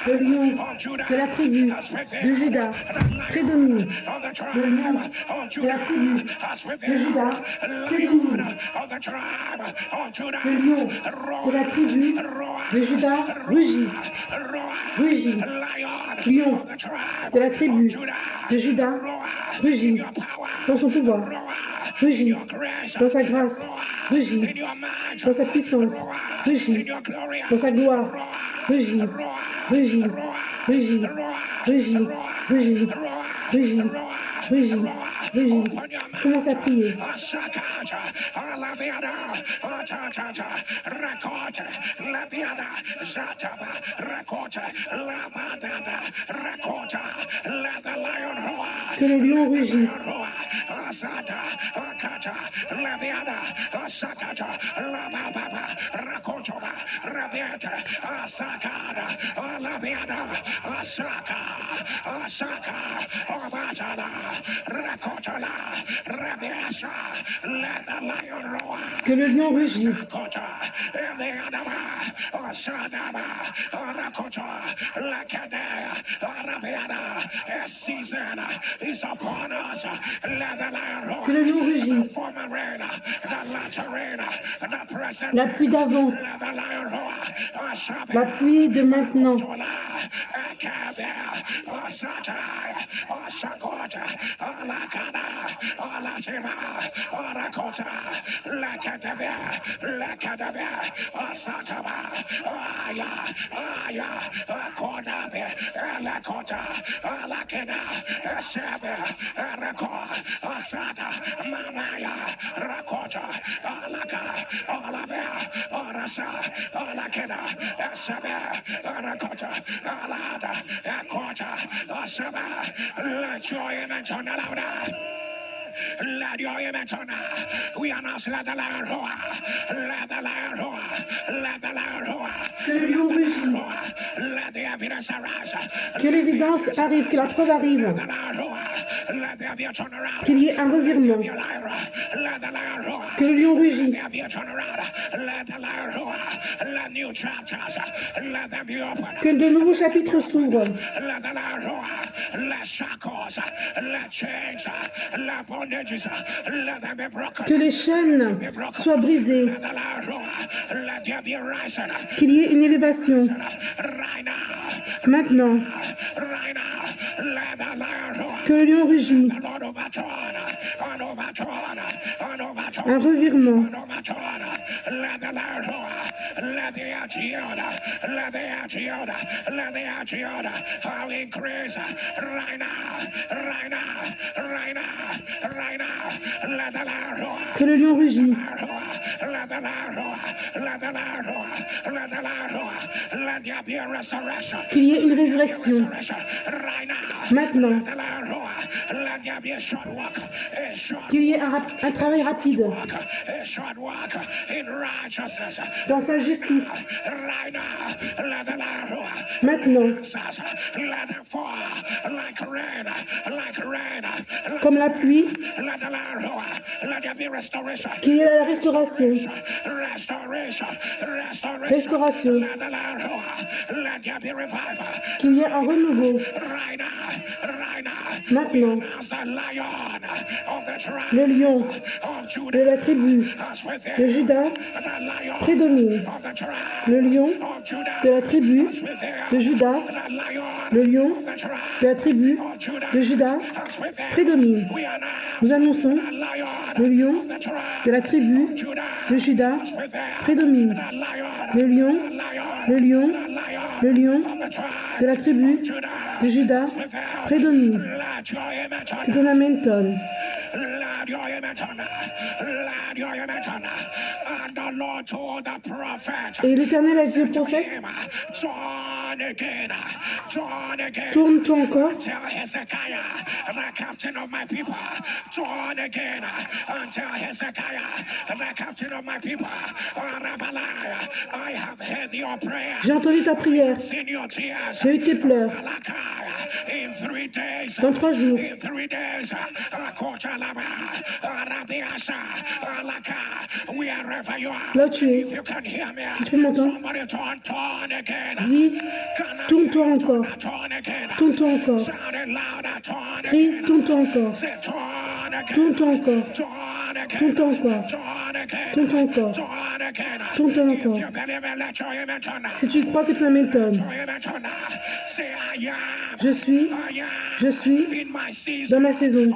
Le lion de la tribu de Juda prédomine. Le lion de la tribu de Juda prédomine. Le lion de la tribu de Juda rugit. Rugit. Lion de la tribu de Juda rugit dans son pouvoir. Rugit dans sa grâce. Rugit dans sa puissance. Rugit dans sa gloire. Rugit, rugit, rugit, rugit, rugit, rugit, rugit, rugit. Commence à prier. Que le lion rugit. Que le lion rugit. Que le lion rugit. La pluie d'avant. La pluie de maintenant. Let your image on. We announce let the lion roar. Let the lion roar. Let the lion roar. Let the evidence arise. Que l'évidence arrive, que la preuve arrive. Qu'il y ait un revirement. Que le lion rugit. Que de nouveaux chapitres s'ouvrent. Que les chaînes soient brisées. Qu'il y ait une élévation. Maintenant. Que le lion rugit. Un revirement. Que le lion rugit. Qu'il y ait une résurrection. Maintenant. Qu'il y ait un travail rapide dans sa justice. Maintenant. Comme la pluie, qu'il y ait la restauration. Restauration. Qu'il y ait un renouveau. Maintenant, le lion de la tribu de Juda prédomine. Le lion de la tribu de Juda, le lion de la tribu de Juda prédomine. Nous annonçons le lion de la tribu de Juda prédomine. Le lion de la tribu de Juda prédomine. Que ton amen tonne. Et l'Éternel a dit au prophète, tourne-toi encore. J'ai entendu ta prière. J'ai eu tes pleurs. Dans 3 jours. Là où tu es, si tu peux m'entendre, dis, tourne-toi encore. Tourne-toi encore. Crie, tourne-toi encore. Tourne-toi encore. Tourne-toi encore. Tourne-toi encore. Tourne-toi encore. Si tu crois que ton âme m'étonne, je suis dans ma saison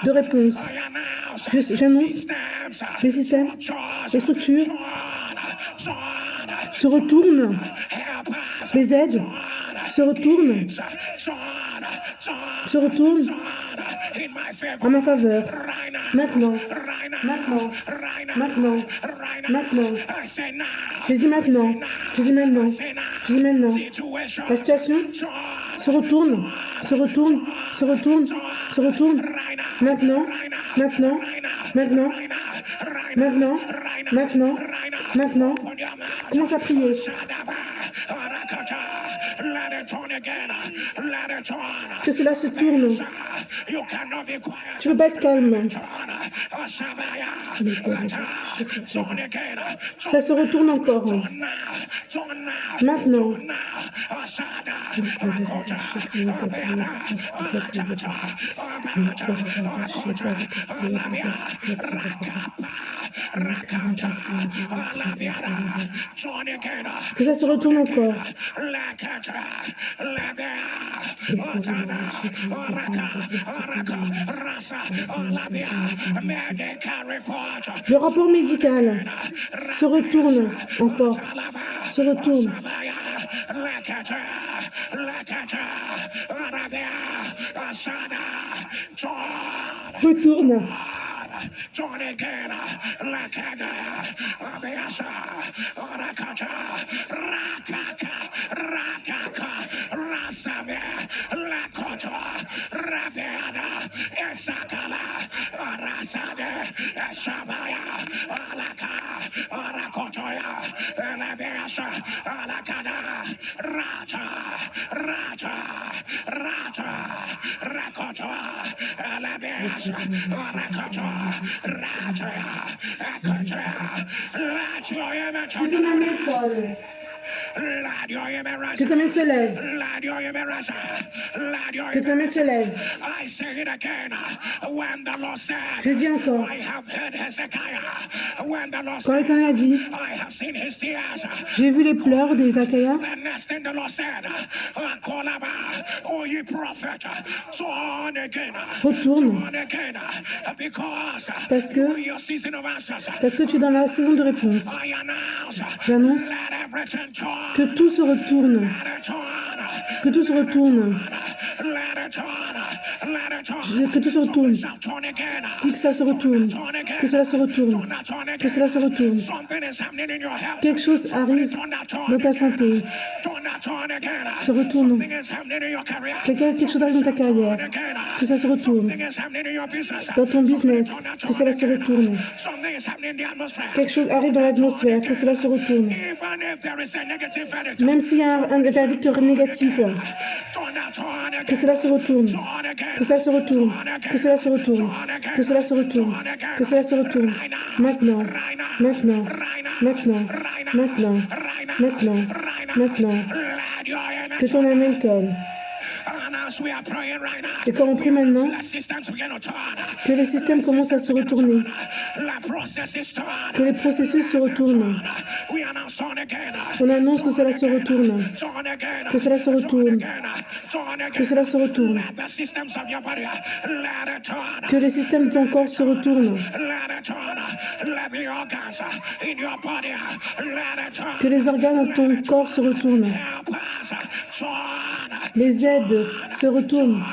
de réponse. J'annonce les systèmes, les structures se retournent, les aides se retournent en ma faveur. Maintenant. Je dis maintenant. La situation se retourne. Maintenant. Commence à prier. Que cela se tourne. Tu ne peux pas être calme. Ça se retourne encore. Maintenant. Que ça se retourne encore. Le rapport médical se retourne encore. Se retourne. Retourne. Que ta main se lève. Que ta main se lève. Je dis encore. Quand l'Éternel a dit, j'ai vu les pleurs des Zachaïas. Retourne. Parce que tu es dans la saison de réponse. J'annonce que tout se retourne. Que tout se retourne. Que tout se retourne. Dis que ça se retourne. Que cela se retourne. Que cela se retourne. Quelque chose arrive dans ta santé. Se retourne. Quelque chose arrive dans ta carrière. Que ça se retourne. Dans ton business. Que cela se retourne. Quelque chose arrive dans l'atmosphère. Que cela se retourne. Même s'il y a un verdicteur négatif, que cela se retourne. Que cela se retourne. Que cela se retourne. Que cela se retourne. Que cela se retourne. Maintenant. Maintenant. Maintenant. Maintenant. Maintenant. Maintenant. Que ton âme étonne. Et quand on prie maintenant, que les systèmes commencent à se retourner, que les processus se retournent. On annonce que cela se retourne, que cela se retourne, que cela se retourne, que les systèmes de ton corps se retournent, que les organes de ton corps se retournent, les aides se retournent,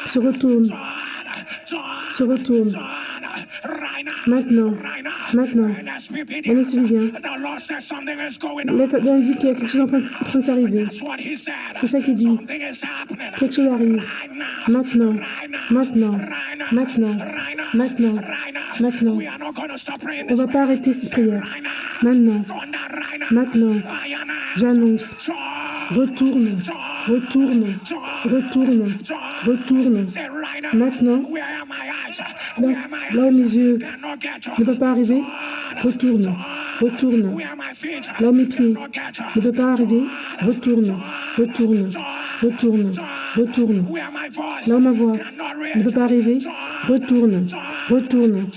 se retournent, se retournent. Maintenant, on est vient. L'Éternel dit qu'il y a quelque chose en train de s'arriver. C'est ça qu'il dit. Quelque chose arrive. Maintenant. On ne va pas arrêter cette prière. Maintenant. J'annonce Retourne, retourne, retourne, retourne. Maintenant, là où mes yeux ne peuvent pas arriver, retourne, retourne. Là où mes pieds ne peuvent pas arriver, retourne, retourne, retourne, retourne. Là où ma voix ne peut pas arriver, retourne, retourne,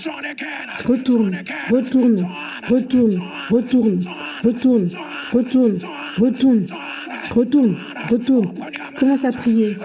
retourne, retourne, retourne, retourne, retourne, retourne, retourne, retourne, retourne. Commence à prier.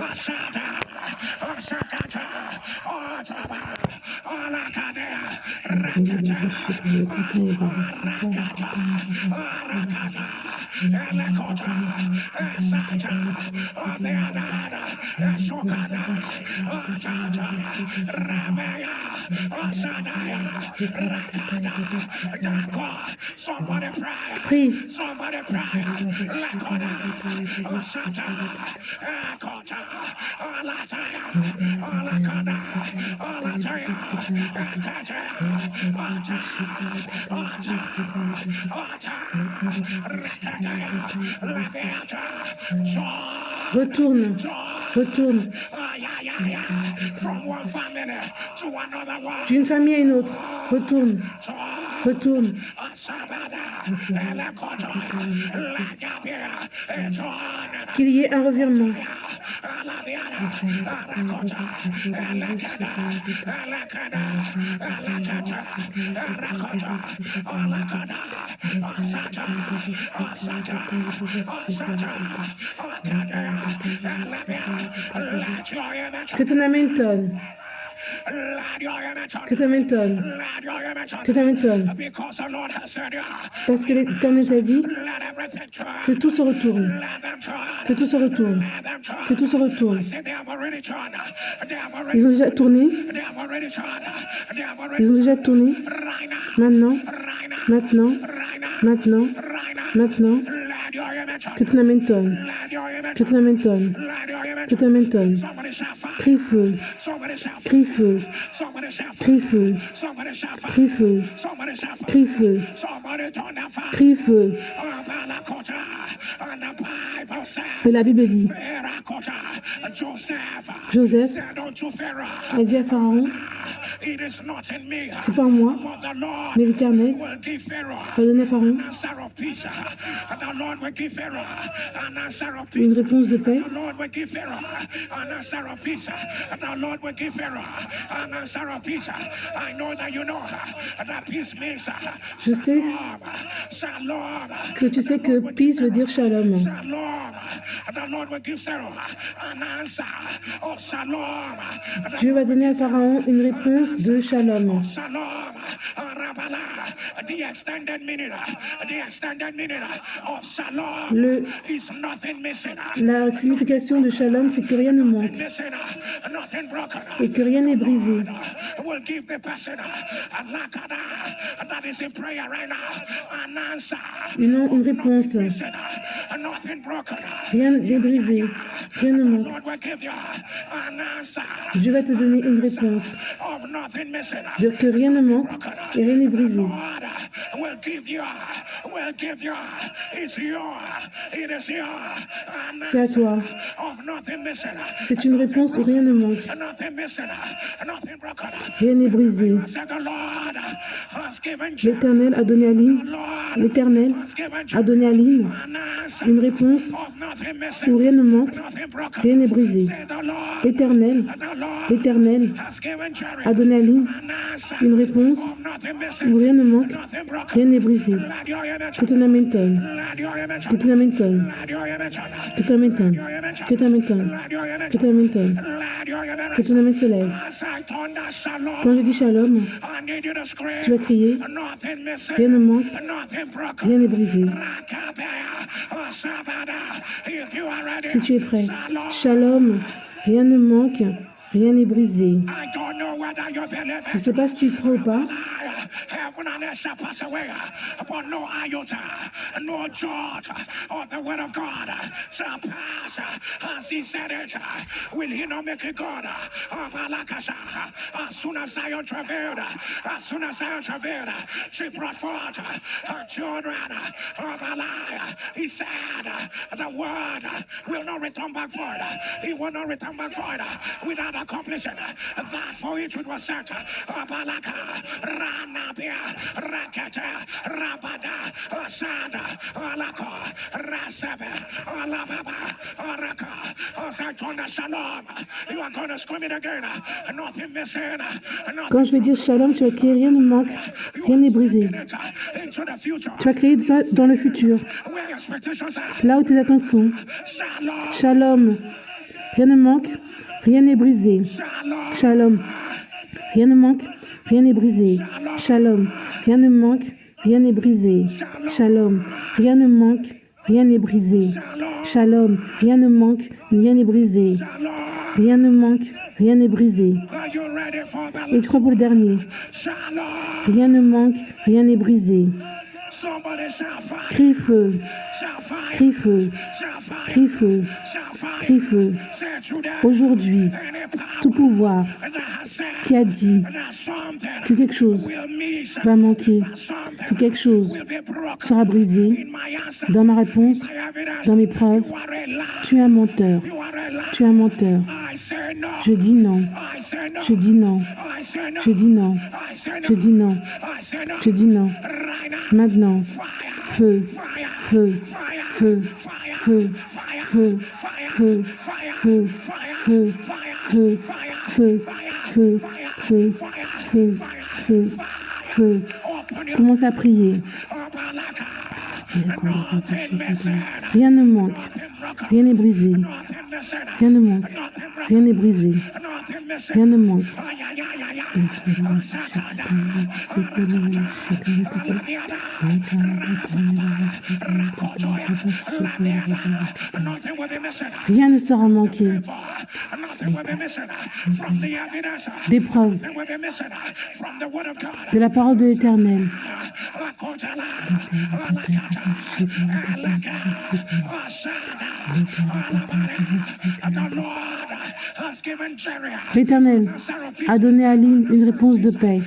Prie. Retourne, retourne. D'une famille à une autre, retourne, retourne. Qu'il y ait un revirement. Que ton amène tonne. Que ta main tonne. Que ta main tonne. Parce que l'Éternel t'a dit que tout se retourne. Que tout se retourne. Que tout se retourne. Ils ont déjà tourné. Ils ont déjà tourné. Maintenant. Maintenant. Maintenant. Maintenant. Que ton amène tonne. Que ton amène tonne. Que ton amène tonne. Crie feu. Crie feu. Crie feu. Crie feu. Crie feu. Crie feu. Et la Bible dit, Joseph a dit à Pharaon, c'est pas moi, mais l'Éternel va donner à Pharaon une réponse de paix. Je sais que tu sais que peace veut dire shalom. Dieu va donner à Pharaon une réponse de shalom. La signification de shalom, c'est que rien ne manque et que rien n'est brisé. Une réponse. Rien n'est brisé, rien ne manque. Dieu va te donner une réponse. Dire que rien ne manque et rien n'est brisé. C'est à toi. C'est une réponse où rien ne manque. Rien n'est brisé. L'Éternel a donné à Lynn. L'Éternel a donné à Lynn une réponse où rien ne manque, rien n'est brisé. L'Éternel a donné à Lynn une réponse où rien ne manque, rien n'est brisé. Que ton amène tonne. Que ton amène tonne. Que ton amène tonne. Que ton amène tonne. Que ton amène tonne. Que ton amène se lève. Quand je dis shalom, tu vas crier, rien ne manque, rien n'est brisé. Si tu es prêt, shalom, rien ne manque, Rien n'est brisé. I don't know whether you believe Je ne it. sais pas si tu y crois ou pas. Heaven and earth shall pass away, but no iota, no jot of the word of God shall pass. As he said it, will he not make it good? As soon as Zion travailed, she brought forth her children. He said, the word will not return back void. He will not return back void without accomplishing that for which it was sent. Ranabia, Rakata, Rabada, Asada, Alako, Rasebe, Alababa, Araka, Osatona Shalom. You are going to scream it again. Nothing missing. Quand je vais dire shalom, tu vas crier rien ne manque, rien n'est brisé. Into the future. Tu vas crier ça dans le futur, Where your expectations are. là où tes attentes sont. Shalom. Shalom, rien ne manque, rien n'est brisé. Shalom. Shalom, rien ne manque, rien n'est brisé. Shalom, rien ne manque, rien n'est brisé. Shalom, rien ne manque, rien n'est brisé. Shalom, rien ne manque, rien n'est brisé. Rien ne manque, rien n'est brisé. Are you ready for the Et tu crois pour le dernier. Shalom. Rien ne manque, rien n'est brisé. Somebody shall fire. Crie feu, Shall fire. crie feu, Shall fire. crie feu, Shall fire. crie feu. Say today. Aujourd'hui, Any power tout pouvoir that has said qui a dit that something que quelque chose will miss, va manquer, that something que quelque chose will be broken sera brisé, in my answers, dans ma réponse, my evidence. dans mes preuves, You are a liar. tu es un menteur, You are a liar. tu es un menteur. I say no. Je dis non, I say no. je dis non, I say no. je dis non, I say no. je dis non, I say no. je dis non. Right now. Maintenant, Fire. feu, Fire. feu, Fire. feu, Fire. feu, Fire. feu, Fire. feu, Fire. feu, Fire. feu, Fire. feu, Fire. feu, feu, feu, feu, feu, feu. Open your Commence à prier. Obalaka. Nothing missing. Rien ne manque, Nothing broken. rien n'est brisé, Nothing missing. rien ne manque, Nothing broken. rien n'est brisé, Nothing missing. rien ne manque. Ay, ay, ay, ay, ay. Asakada. Arakata. Alabiada. Rapapa. Rakotoya. Labiada. Nothing will be missing. Rien ne sera manqué. Nothing will be missing from the evidence. Des preuves Nothing will be missing from the word of God. de la parole de l'Éternel. Lakotala. Alakata. Alaka. Asada. Alabada. The Lord has given Jerry L'Éternel a donné à l'île une réponse de paix.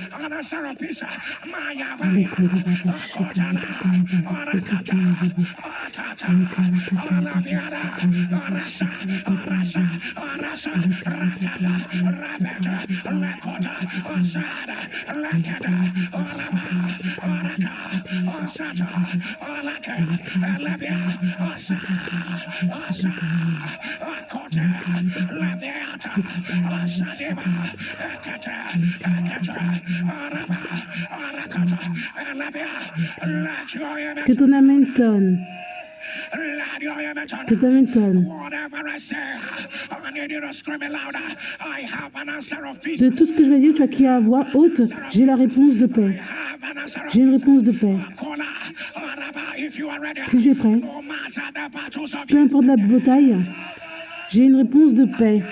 Que ton amen tonne. Que ton amen tonne. De tout ce que je vais dire, tu as crié à voix haute, j'ai la réponse de paix. J'ai une réponse de paix. Si tu es prêt, peu importe la bataille, j'ai une réponse de paix.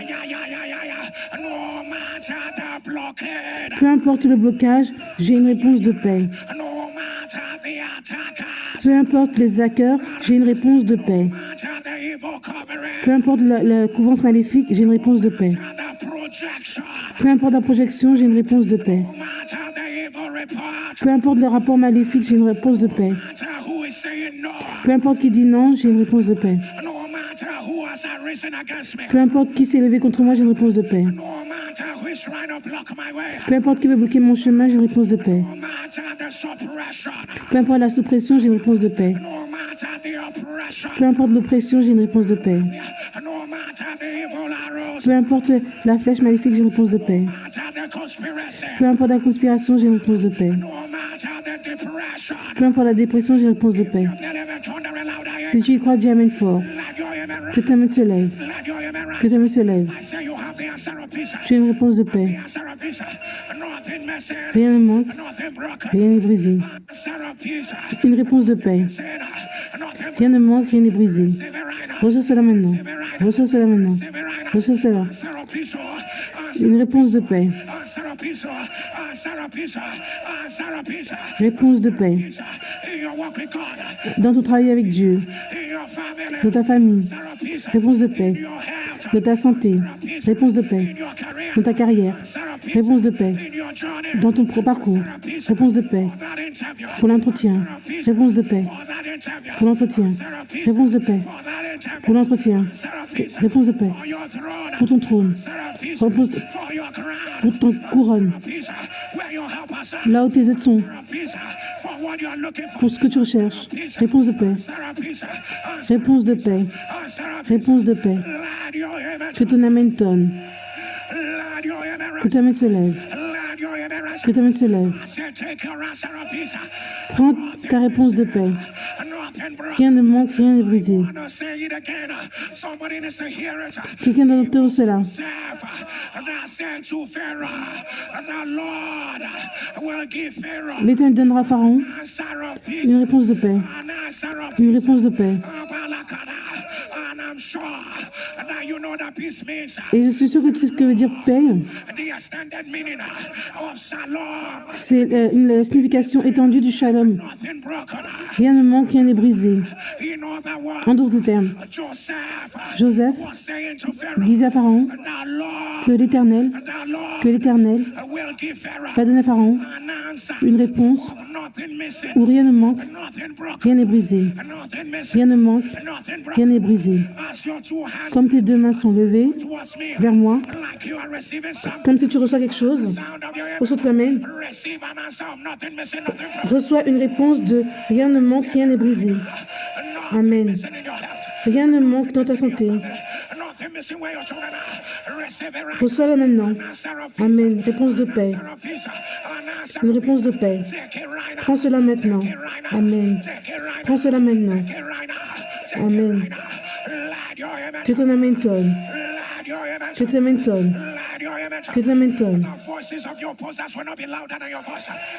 Peu importe le blocage, j'ai une réponse de paix. Peu importe les hackers, j'ai une réponse de paix. Peu importe la couvance maléfique, j'ai une réponse de paix. Peu importe la projection, j'ai une réponse de paix. Peu importe le rapport maléfique, j'ai une réponse de paix. Peu importe qui dit non, j'ai une réponse de paix. Peu importe qui s'est levé contre moi, j'ai une réponse de paix. Peu importe qui veut bloquer mon chemin, j'ai une réponse de paix. Peu importe la suppression, j'ai une réponse de paix. Peu importe l'oppression, j'ai une réponse de paix. Peu importe la flèche maléfique, j'ai une réponse de paix. Peu importe la conspiration, j'ai une réponse de paix. Peu importe la dépression, j'ai une réponse de paix. Si tu y crois, dis Amen fort. Que ta main se lève. Que ta main se lève. J'ai une réponse de paix. Rien ne manque, rien n'est brisé. Une réponse de paix. Rien ne manque, rien n'est brisé. Reçois cela maintenant. Reçois cela maintenant. Reçois cela. Une réponse de paix. Réponse de paix. Dans ton travail avec Dieu, dans ta famille, réponse de paix. Dans ta santé, réponse de paix. Dans ta carrière, réponse de paix. Dans ton parcours, réponse de paix. Pour l'entretien, réponse de paix. Pour l'entretien, réponse de paix. Pour l'entretien, réponse de paix. Pour ton trône, réponse de... pour ton couronne. Là où tes aides sont, pour ce que tu recherches, réponse de paix. Réponse de paix. Réponse de paix. Que ton amen tonne. Que ton amen se lève. Que ton amen se lève. Prends ta réponse de paix. Rien ne manque, rien n'est brisé. Quelqu'un doit entendre cela. L'Éternel donnera à Pharaon une réponse de paix. Une réponse de paix. Et je suis sûr que tu sais ce que veut dire paix. C'est la signification étendue du shalom. Rien ne manque, rien n'est brisé. En d'autres termes, Joseph disait à Pharaon que l'Éternel va donner à Pharaon une réponse où rien ne manque, rien n'est brisé. Rien ne manque, rien n'est brisé. Comme tes deux mains sont levées vers moi, comme si tu reçois quelque chose, reçois ta main, reçois une réponse de rien ne manque, rien n'est brisé. Amen. Rien ne manque dans ta santé. Reçois-le maintenant. Amen. Réponse de paix. Une réponse de paix. Prends cela maintenant. Amen. Prends cela maintenant. Amen. Que ton amen tonne. Que ton amen tonne. Que ton amen tonne.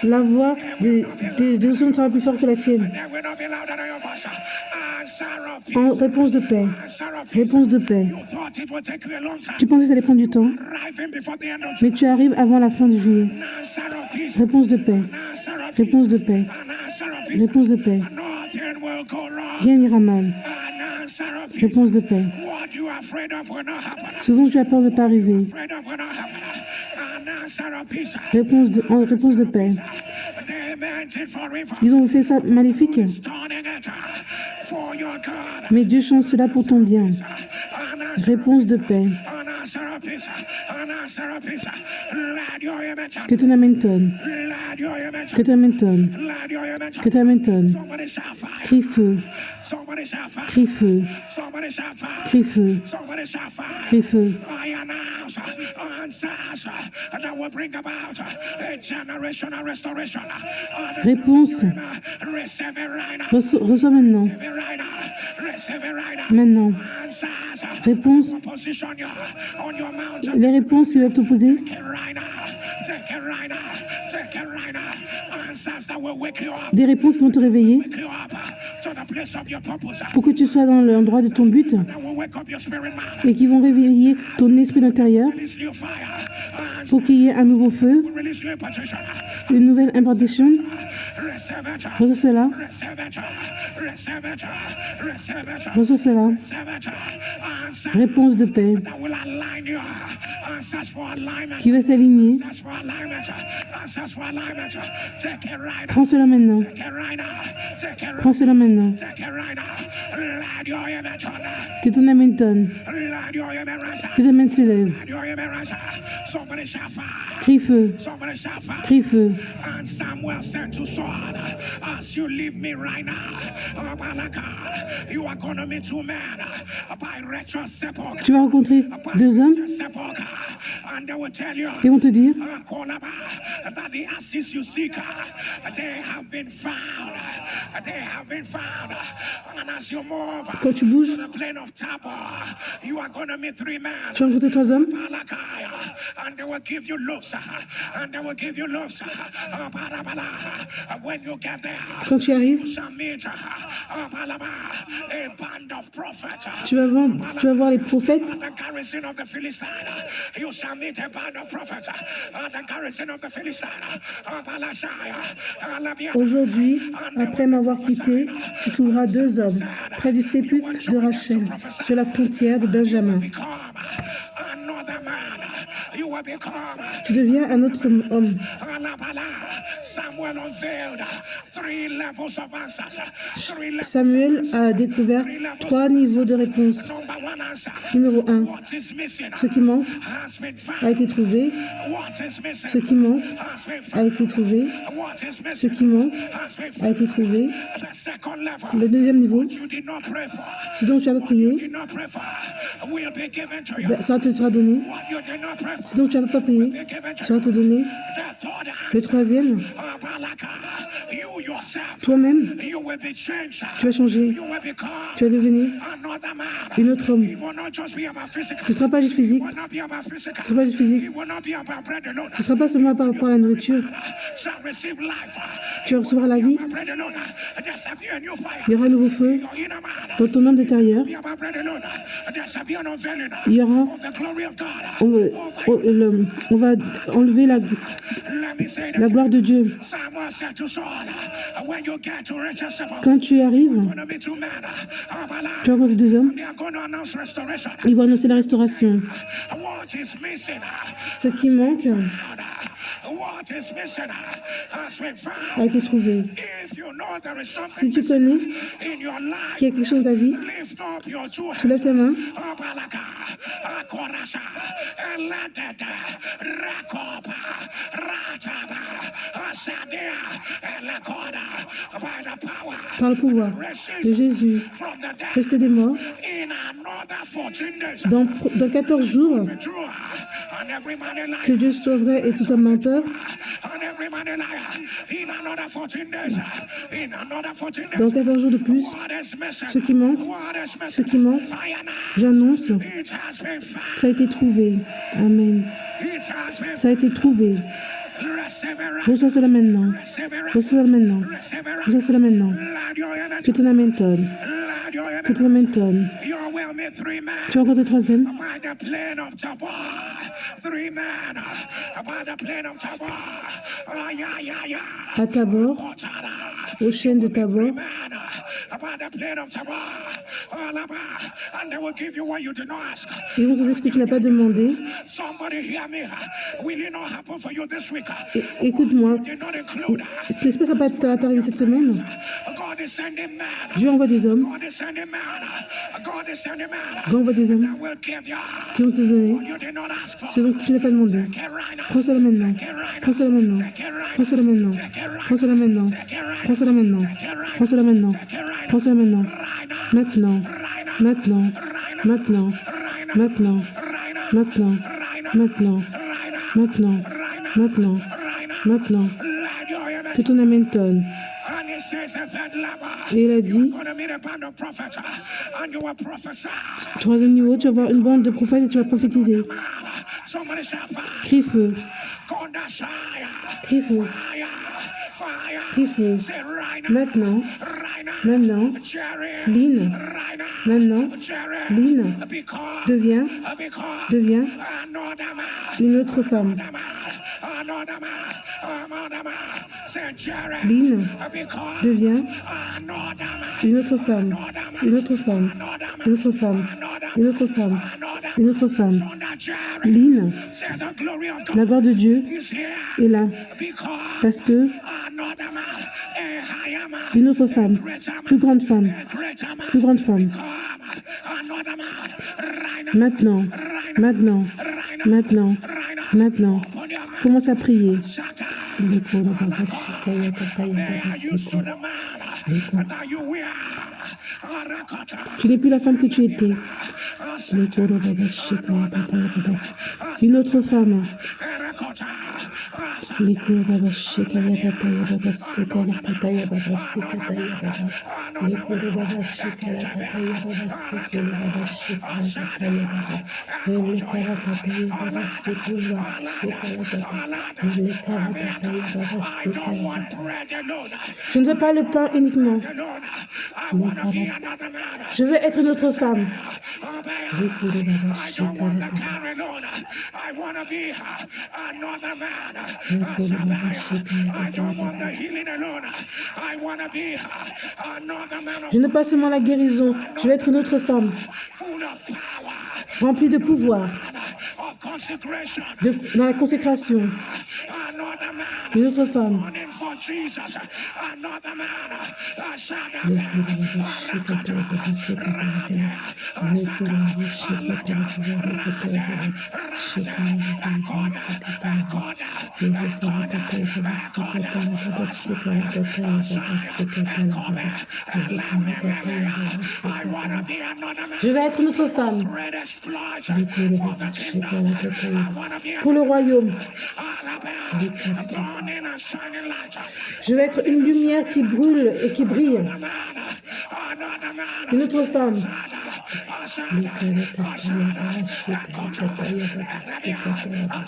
La voix des autres sera plus forte que la tienne. En réponse de paix. Réponse de paix. Tu pensais que ça allait prendre du temps, mais tu arrives avant la fin du juillet. Réponse de paix. Réponse de paix. Réponse de paix. Rien n'ira mal. Réponse de paix. Ce dont tu as peur ne pas arriver. Réponse de paix. Ils ont fait ça maléfique. Mais Dieu change cela pour ton bien. Réponse de paix. Que ton amen tonne. Que ton amen tonne. Que ton amen tonne. Crie feu. Crie feu. Crie feu. Crie feu. Réponse. Reçois maintenant. Maintenant. Réponse. Les réponses qui veulent t'opposer. Des réponses qui vont te réveiller pour que tu sois dans l'endroit de ton but et qui vont réveiller ton esprit intérieur pour qu'il y ait un nouveau feu, une nouvelle impartition. Reçois cela. Reçois cela. Réponse de paix qui va s'aligner. Prends cela maintenant. Prends cela maintenant. Que ton amen tonne. Que ton amen se lève. Crie feu. Crie feu. Tu vas rencontrer deux hommes. Ils vont te dire Quand tu bouges, tu vas rencontrer 3 hommes. Quand tu arrives, tu vas voir les prophètes. Aujourd'hui, après m'avoir quitté, tu trouveras 2 hommes près du sépulcre de Rachel, sur la frontière de Benjamin. Tu deviens un autre homme. Samuel a découvert 3 niveaux de réponse. Numéro 1, ce qui manque a été trouvé. Ce qui manque a été trouvé. Ce qui manque a été trouvé. Le deuxième niveau, ce dont tu as prié, ça te sera donné. Ce dont tu n'as pas prié, ça va te donner. Le troisième, toi-même, tu vas changer. Tu vas devenir un autre homme. Tu ne seras pas juste physique. Tu ne seras pas juste physique. Tu ne seras pas seulement par rapport à la nourriture. Tu recevras la vie. Il y aura un nouveau feu dans ton homme intérieur. Il y aura... On va enlever la gloire de Dieu. Quand tu arrives, tu vas rencontrer 2 hommes. Ils vont annoncer la restauration. Ce qui manque a été trouvé. Si tu connais qu'il y a quelque chose dans ta vie, soulève ta main. Par le pouvoir de Jésus, resté des morts, dans 14 jours, que Dieu soit vrai et tout un menteur, dans 14 jours de plus, ce qui manque, j'annonce, ça a été trouvé. Amen. Ça a été trouvé. Reçois cela maintenant. Reçois cela maintenant. Reçois cela maintenant. Que ton amen tonne. Que ton amen tonne. Tu as encore 3 hommes. À Tabor, aux chaînes de Tabor. Ils vont te dire ce que tu n'as pas demandé. Écoute-moi, n'est-ce pas ça va t'arriver cette semaine? Dieu envoie des hommes. Dieu envoie des hommes qui vont te donner ce dont tu n'as pas demandé. Prends cela maintenant. Prends cela maintenant. Prends cela maintenant. Prends cela maintenant. Prends cela maintenant. Prends cela maintenant. Prends cela maintenant. Maintenant. Maintenant. Maintenant. Maintenant. Maintenant. Maintenant. Maintenant. Maintenant. Maintenant. Que ton amen tonne. Et il a dit, 3e niveau, tu vas voir une bande de prophètes et tu vas prophétiser. Crie feu. Crie feu. Crie feu. Maintenant. Maintenant. Lynn. Maintenant. Lynn devient une autre femme. Lynn devient une autre femme, une autre femme, une autre femme, une autre femme, une autre femme. Lynn, la gloire de Dieu est là parce que une autre femme, plus grande femme, plus grande femme. Maintenant, maintenant, maintenant, maintenant, commence à prier. Tu n'es plus la femme que tu étais. Une autre femme. Likura baba shikaya tataya baba sikala tataya baba sikataya baba. Likura baba shikala tataya baba sikula baba shikala tataya baba. Likara tataya baba sikula shikala tataya. Likara tataya baba I don't sikala want tataya. bread alone. Je ne veux pas le pain uniquement. I want to be another man. Je veux être une autre femme. Likura baba I don't want shikala the tataya. car alone. I want to be another man. Likura baba shikala I don't tataya want the baba. healing alone. I want to be another man Je ne veux pas seulement la guérison, je veux être une autre femme, full of power, remplie de pouvoir, of consecration. dans la consécration. Another man Une autre femme. running for Jesus. Another man. Likura baba shikala baba sikala baba. Likura baba shikala baba shikala baba sikala baba. Likura tataya baba sikala baba sikala tataya baba sikala baba. Likura tataya baba I want sikala. to be another man. Je vais être une autre femme. Great exploits Likura for baba the shikala kingdom. tataya I baba. want to be Pour le royaume, a burning and shining light. je vais être une lumière qui brûle et qui brille. Another man. Une autre femme. Asada. Likura tataya baba shikala tataya baba sikala baba.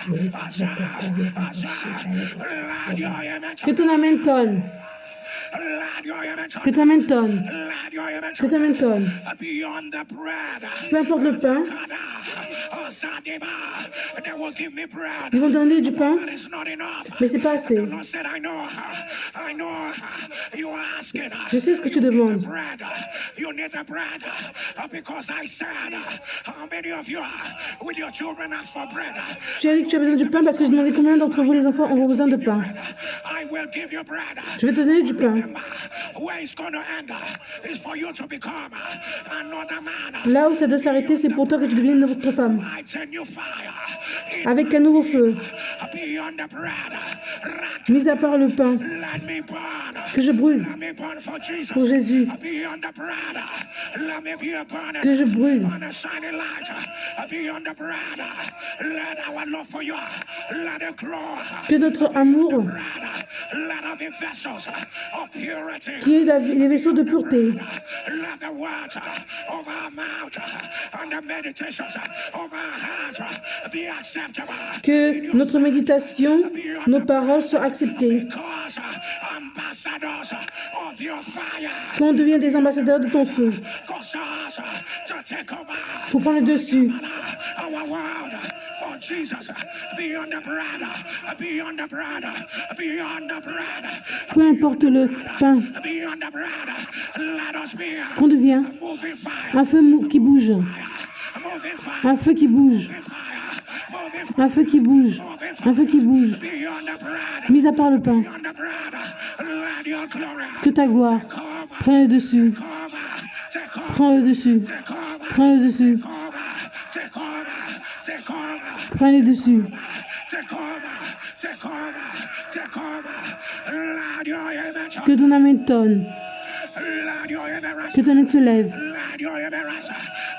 Likura tataya baba shikala tataya baba. Que ton amen tonne. Que ton amen tonne. Que ton amen tonne. Beyond the bread. Peu importe le pain, They will give me bread. ils vont donner du pain, But it's not enough. mais c'est pas assez. The Lord said, I know. I know. You are asking. Je sais ce que tu demandes. Bread. You need the bread. Because I said, how many of you with your children ask for bread? Tu as dit que tu as besoin du pain parce que je demandais combien d'entre vous, les enfants, ont besoin de pain. I will give you bread. Je vais te donner du pain. Where it's going to end is for you to become another man. Là où ça doit s'arrêter, c'est pour toi que tu deviennes une autre femme. Lights and you fire. Avec un nouveau feu. Beyond the bread. Mis à part le pain, Let me burn. que je brûle Let me burn for Jesus. pour Jésus. Beyond the bread. Let me be a burning. Que je brûle. On a shining light. Beyond the bread. Let our love for you. Let it grow. Que notre amour, Let us be vessels of purity. qui est des vaisseaux de pureté, Let the words of our mouth and the meditations of our heart be acceptable. que notre méditation, nos paroles soient acceptées, Because ambassadors of your fire qu'on devienne des ambassadeurs de ton feu, cause us to take over pour prendre le dessus. our world for Jesus. Beyond the bread, beyond the bread, beyond the bread, Peu importe le pain, beyond the bread. Let us be qu'on devient moving fire, un feu qui bouge, moving fire, un feu qui bouge, moving fire, un feu qui bouge, un feu qui bouge, beyond the bread, mis à part le pain. beyond the bread. Let your glory Que ta gloire cover, prenne le dessus, cover, take over, prends le dessus, take over, prends le dessus, cover, take over, take over. prends le dessus. Take over, take over, take over. Let your image, Que ton amen tonne, let your image, que ton amen se lève, let your image,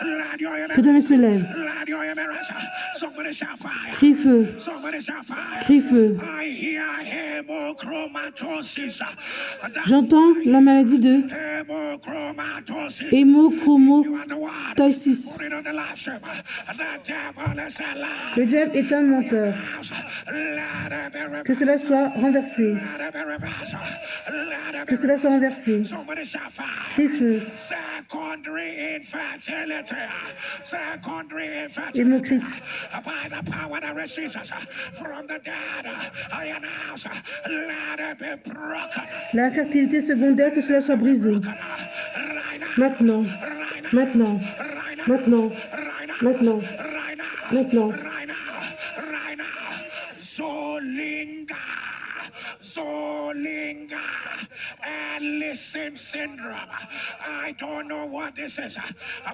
let your que ton image, amen se lève. let your image. Somebody shout fire. Crie feu, Somebody shout fire. crie feu. I hear hemochromatosis. J'entends la maladie de Hemochromatosis. hémochromatosis. Put it on the live stream. The devil is a lie. Le diable est un menteur. Let it be reversed. Que cela soit renversé. Let it be reversed. Let it be Que cela soit renversé. Somebody shout fire. Crie feu. Secondary infertility. Secondary infertility. Hémocrite. By the power that raises us from the dead, I announce, let it be broken. La fertilité secondaire, que cela soit brisé. Right now, Maintenant. right now, Maintenant. right now, Maintenant. right now, Maintenant. right now, Maintenant. right now, right now. Zolinga, Zolinga, Ellison syndrome. I don't know what this is,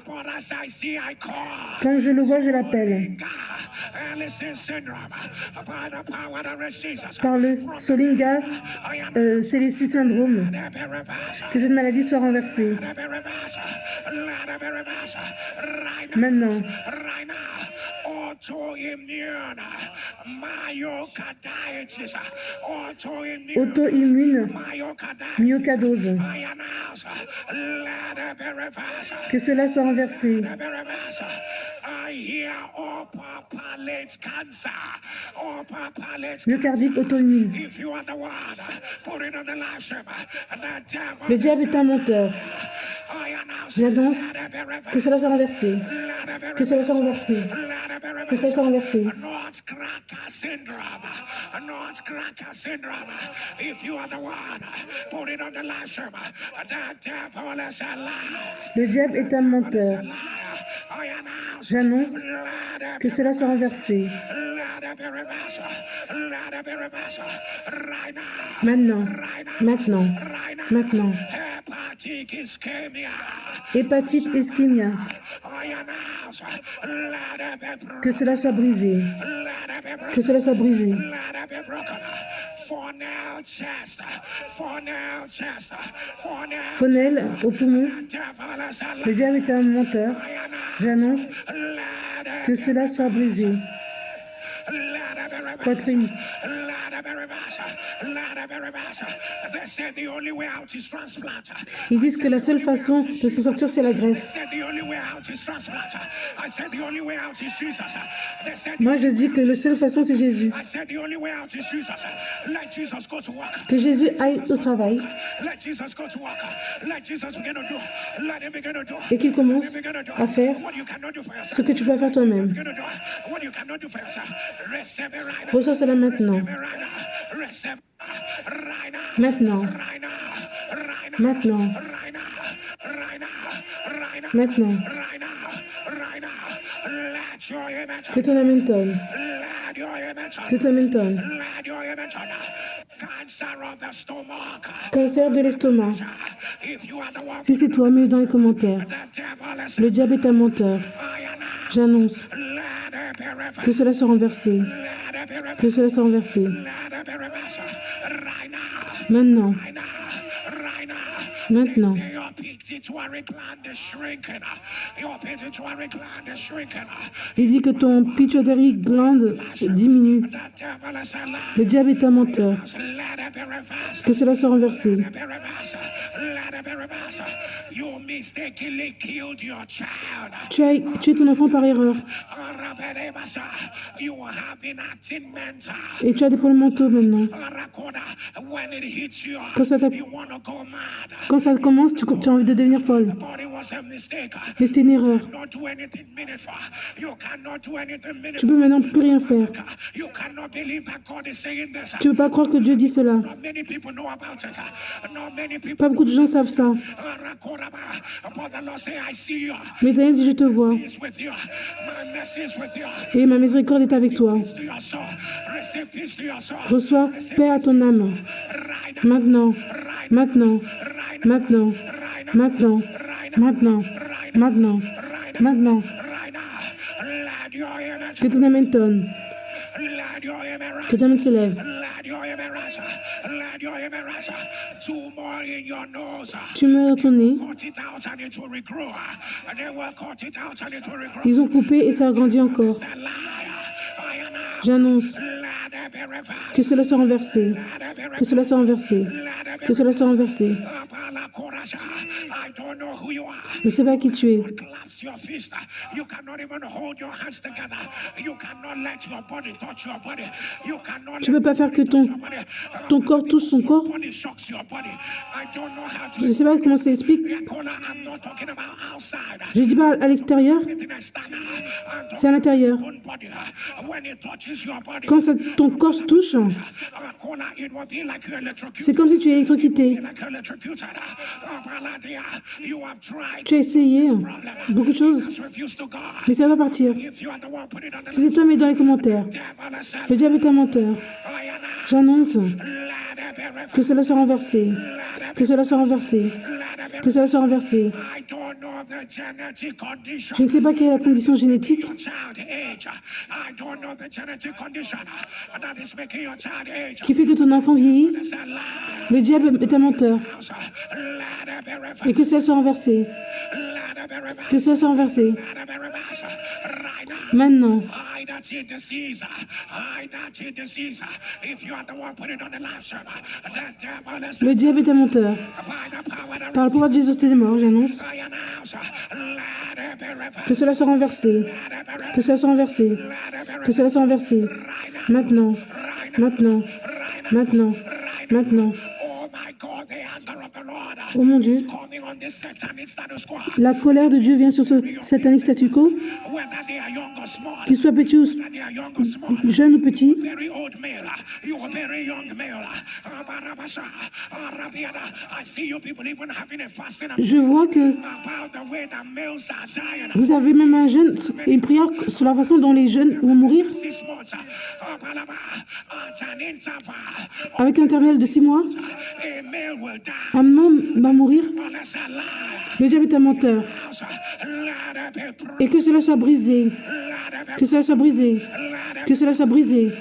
but as I see, I call. Quand je le vois, je l'appelle. Ellison syndrome. By the power that raises us. Par le Solinga, c'est les 6 syndromes. Let it be reversed. Que cette maladie soit renversée. Let it be reversed. Let it be reversed. Right now. Maintenant. Right now. Oh, autoimmune, myocarditis, auto-immune, myocardose. I announce, let it be reversed. Que cela soit renversé. Let it be reversed. I hear upper palate cancer. Upper palate Myocardique auto-immune. If you are the one, put it on the live stream. The devil Le diable est un menteur. I announce, J'annonce let it be reversed. que cela soit renversé. Let it be Que cela reversed. soit renversé. Let it be Que cela reversed. soit renversé. Nutcracker syndrome. Nutcracker syndrome. If you are the one, put it on the live stream. The devil is a liar. Le diable est un menteur. I announce, J'annonce let it que be cela soit renversé. Let it be reversed. Let it be reversed. Right now. Maintenant. Maintenant. Right now. Maintenant. Hepatic ischemia. Hépatite, ischémia. I announce, let it be broken. Que cela soit brisé. Let it be broken. Que cela soit brisé. Let it be broken. Fonel chest. Fonel chest. Fonel. Phonel au poumon. Devil is a Le liar. diable est un menteur. I announce, J'annonce let it que cela soit brisé. Let it be reversed. Poitrine. Let it be reversed. Let it be reversed. They said the only way out is transplant. Ils disent que la seule façon de s'en sortir, c'est la They greffe. said the only way out is transplant. I said the only way out is Jesus. They said Moi, je dis que la seule façon, c'est Jésus. I said the only way out is Jesus. Let Jesus go to work. Que Jésus aille au travail Let Jesus go to work. Let Jesus begin to do. Let him begin to do. et qu'il commence à faire What you cannot do for yourself. ce que tu peux faire toi-même. Begin to do. What you cannot do for yourself. Receive it right now. Reçois cela maintenant. Receive it right now. Receive right now. Maintenant. Right now. Right now. Maintenant. Right now. Right now. Right now. Maintenant. Right now. Right now. Let your image. Que ton âme tonne. Let your image. Que ton âme tonne. Let your image. Cancer of the stomach. Cancer de l'estomac. If you are the one, Si c'est toi, mets dans les commentaires. the devil is Le diable est un menteur. I announce. J'annonce Let it be reversed. que cela soit renversé. Let it be reversed. Que cela soit renversé. Let it be reversed. Right now. Maintenant. Right now. Right now. Maintenant. Say your pituitary gland is shrinking. Your pituitary gland is shrinking. Il dit que ton pituitary glande diminue. The devil is a liar. Le diable est un menteur. Let it be reversed. Que cela soit renversé. Let it be reversed. Let it be reversed. You mistakenly killed your child. Tu as tué ton enfant par erreur You have been acting mental. et tu as des problèmes mentaux maintenant. When it hits you, Quand ça, you want to go mad. quand ça commence, tu as envie de devenir folle. But it was a mistake. Mais c'était une erreur. Not do anything meaningful. You cannot do anything Tu meaningful. peux maintenant plus rien faire. You cannot believe that God is saying this. Tu ne peux pas croire que Dieu dit cela. Not many people know about it. Not many people. Pas beaucoup de gens savent ça. But the Lord say, I see you. Mais Daniel dit, je te vois. Is with you. My mercy is with you. Et ma miséricorde est avec toi. Peace to your soul. Receive peace to your soul. Reçois paix à ton âme. Right now. Maintenant. Maintenant. Right now. Maintenant. Right now. Maintenant. Right now. Maintenant. Right now. Maintenant. Right now. Maintenant. Right now. Let your image. Que ton âme tonne. Let your image. Que ton âme se lève. Let your image. Let your image. Two more in your nose. Tu meurs dans ton nez. Cut it out and it will regrow. And they will cut it out and it will regrow. Ils ont coupé et ça a grandi encore. It's a liar. I announce. J'annonce Let it be reversed. que cela soit renversé. Let it be Que cela soit renversé. Let it be Que cela soit renversé. I don't know who you are. Je ne sais pas qui tu es. Clasp your fist. You cannot even hold your hands together. You cannot let your body touch your body. You cannot Tu ne peux pas faire que ton corps touche son corps. body shocks your body. I don't know how Je to. ne sais pas comment ça explique. I'm not talking about outside. Je dis pas à l'extérieur, Anything I stand on. I'm c'est à l'intérieur. talking body. When it touches your body, Quand ton corps se touche, it will be like you're electrocuted. c'est comme si tu es électrocuté. Like you're electrocuted. You have tried. Tu as essayé beaucoup de choses, Just refuse to go. mais ça va pas partir. If you are the one, put it on the Si c'est toi, mets dans les commentaires. devil has said, Le diable est un menteur. I announce, J'annonce let it be reversed. que cela soit renversé. Que cela soit renversé. Let it be Que cela soit renversé. I don't know the genetic condition. Je ne sais pas quelle est la condition génétique Your child age. I don't know the genetic condition that is making your child age. qui fait que ton enfant vieillit. It's a lie. Le diable est un menteur. Et que cela soit renversé. Que cela soit renversé. Maintenant. Le diable est un menteur. Par le pouvoir de Jésus est mort, j'annonce. Que cela soit renversé. Que cela soit renversé. Que cela soit renversé. Maintenant. Maintenant. Maintenant. Maintenant. Oh mon Dieu, la colère de Dieu vient sur ce satanique statu quo, qu'il soit petit ou jeune ou petit. Je vois que vous avez même un jeune, une prière sur la façon dont les jeunes vont mourir. Avec un intervalle de 6 mois, un homme va mourir. Le diable est un menteur. Et que cela soit brisé. Que cela soit brisé. Que cela soit brisé.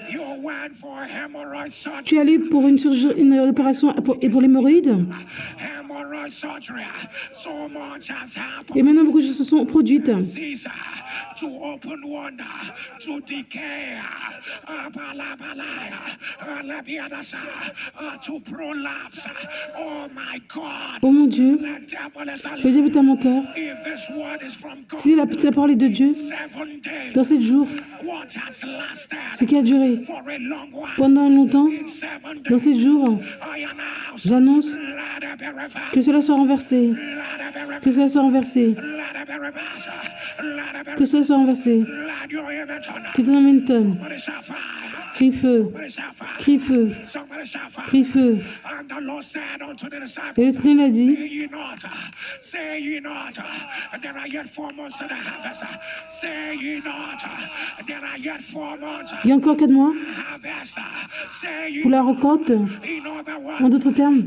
Tu es allé pour une opération pour l'hémorroïde. Et maintenant, beaucoup de choses se sont produites. Oh mon Dieu, le diable est un menteur. Si la parole est de Dieu, dans 7 jours, ce qui a duré pendant longtemps, dans 7 jours, j'annonce que cela soit renversé. Que cela soit renversé. Que cela soit renversé. Que ton âme tonne. Crie feu, crie feu, crie feu. Et le Seigneur a dit, il y a encore 4 mois pour la récolte. En d'autres termes,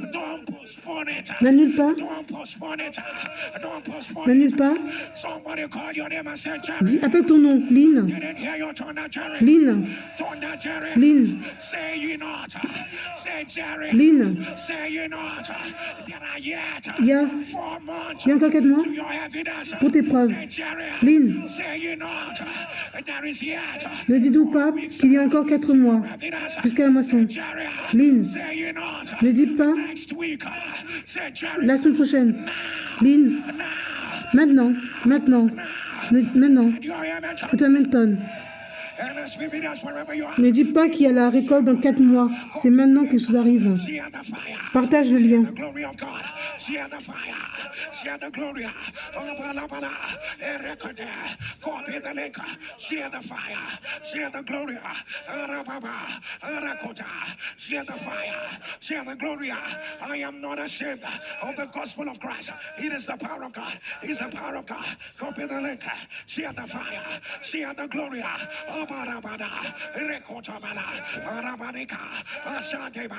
n'annule pas. N'annule pas. Dis, appelle ton nom, Lynn. Lynn. Lynn. Lynn. Il y a encore 4 mois pour tes preuves. Lynn. Ne dis donc pas qu'il y a encore 4 mois jusqu'à la moisson. Lynn. Ne dis pas la semaine prochaine. Lynn. Maintenant. Maintenant. Maintenant. Que tu tonne. Ne dis pas qu'il y a la récolte dans 4 mois. C'est maintenant que les choses arrivent. Partage le lien. I am not ashamed of the gospel of Christ. It is the power of God. It is the power of God. Copy the link. Share the fire. Share the glory. Abarabada. Rekotabala. Arabanika. Ashadeba.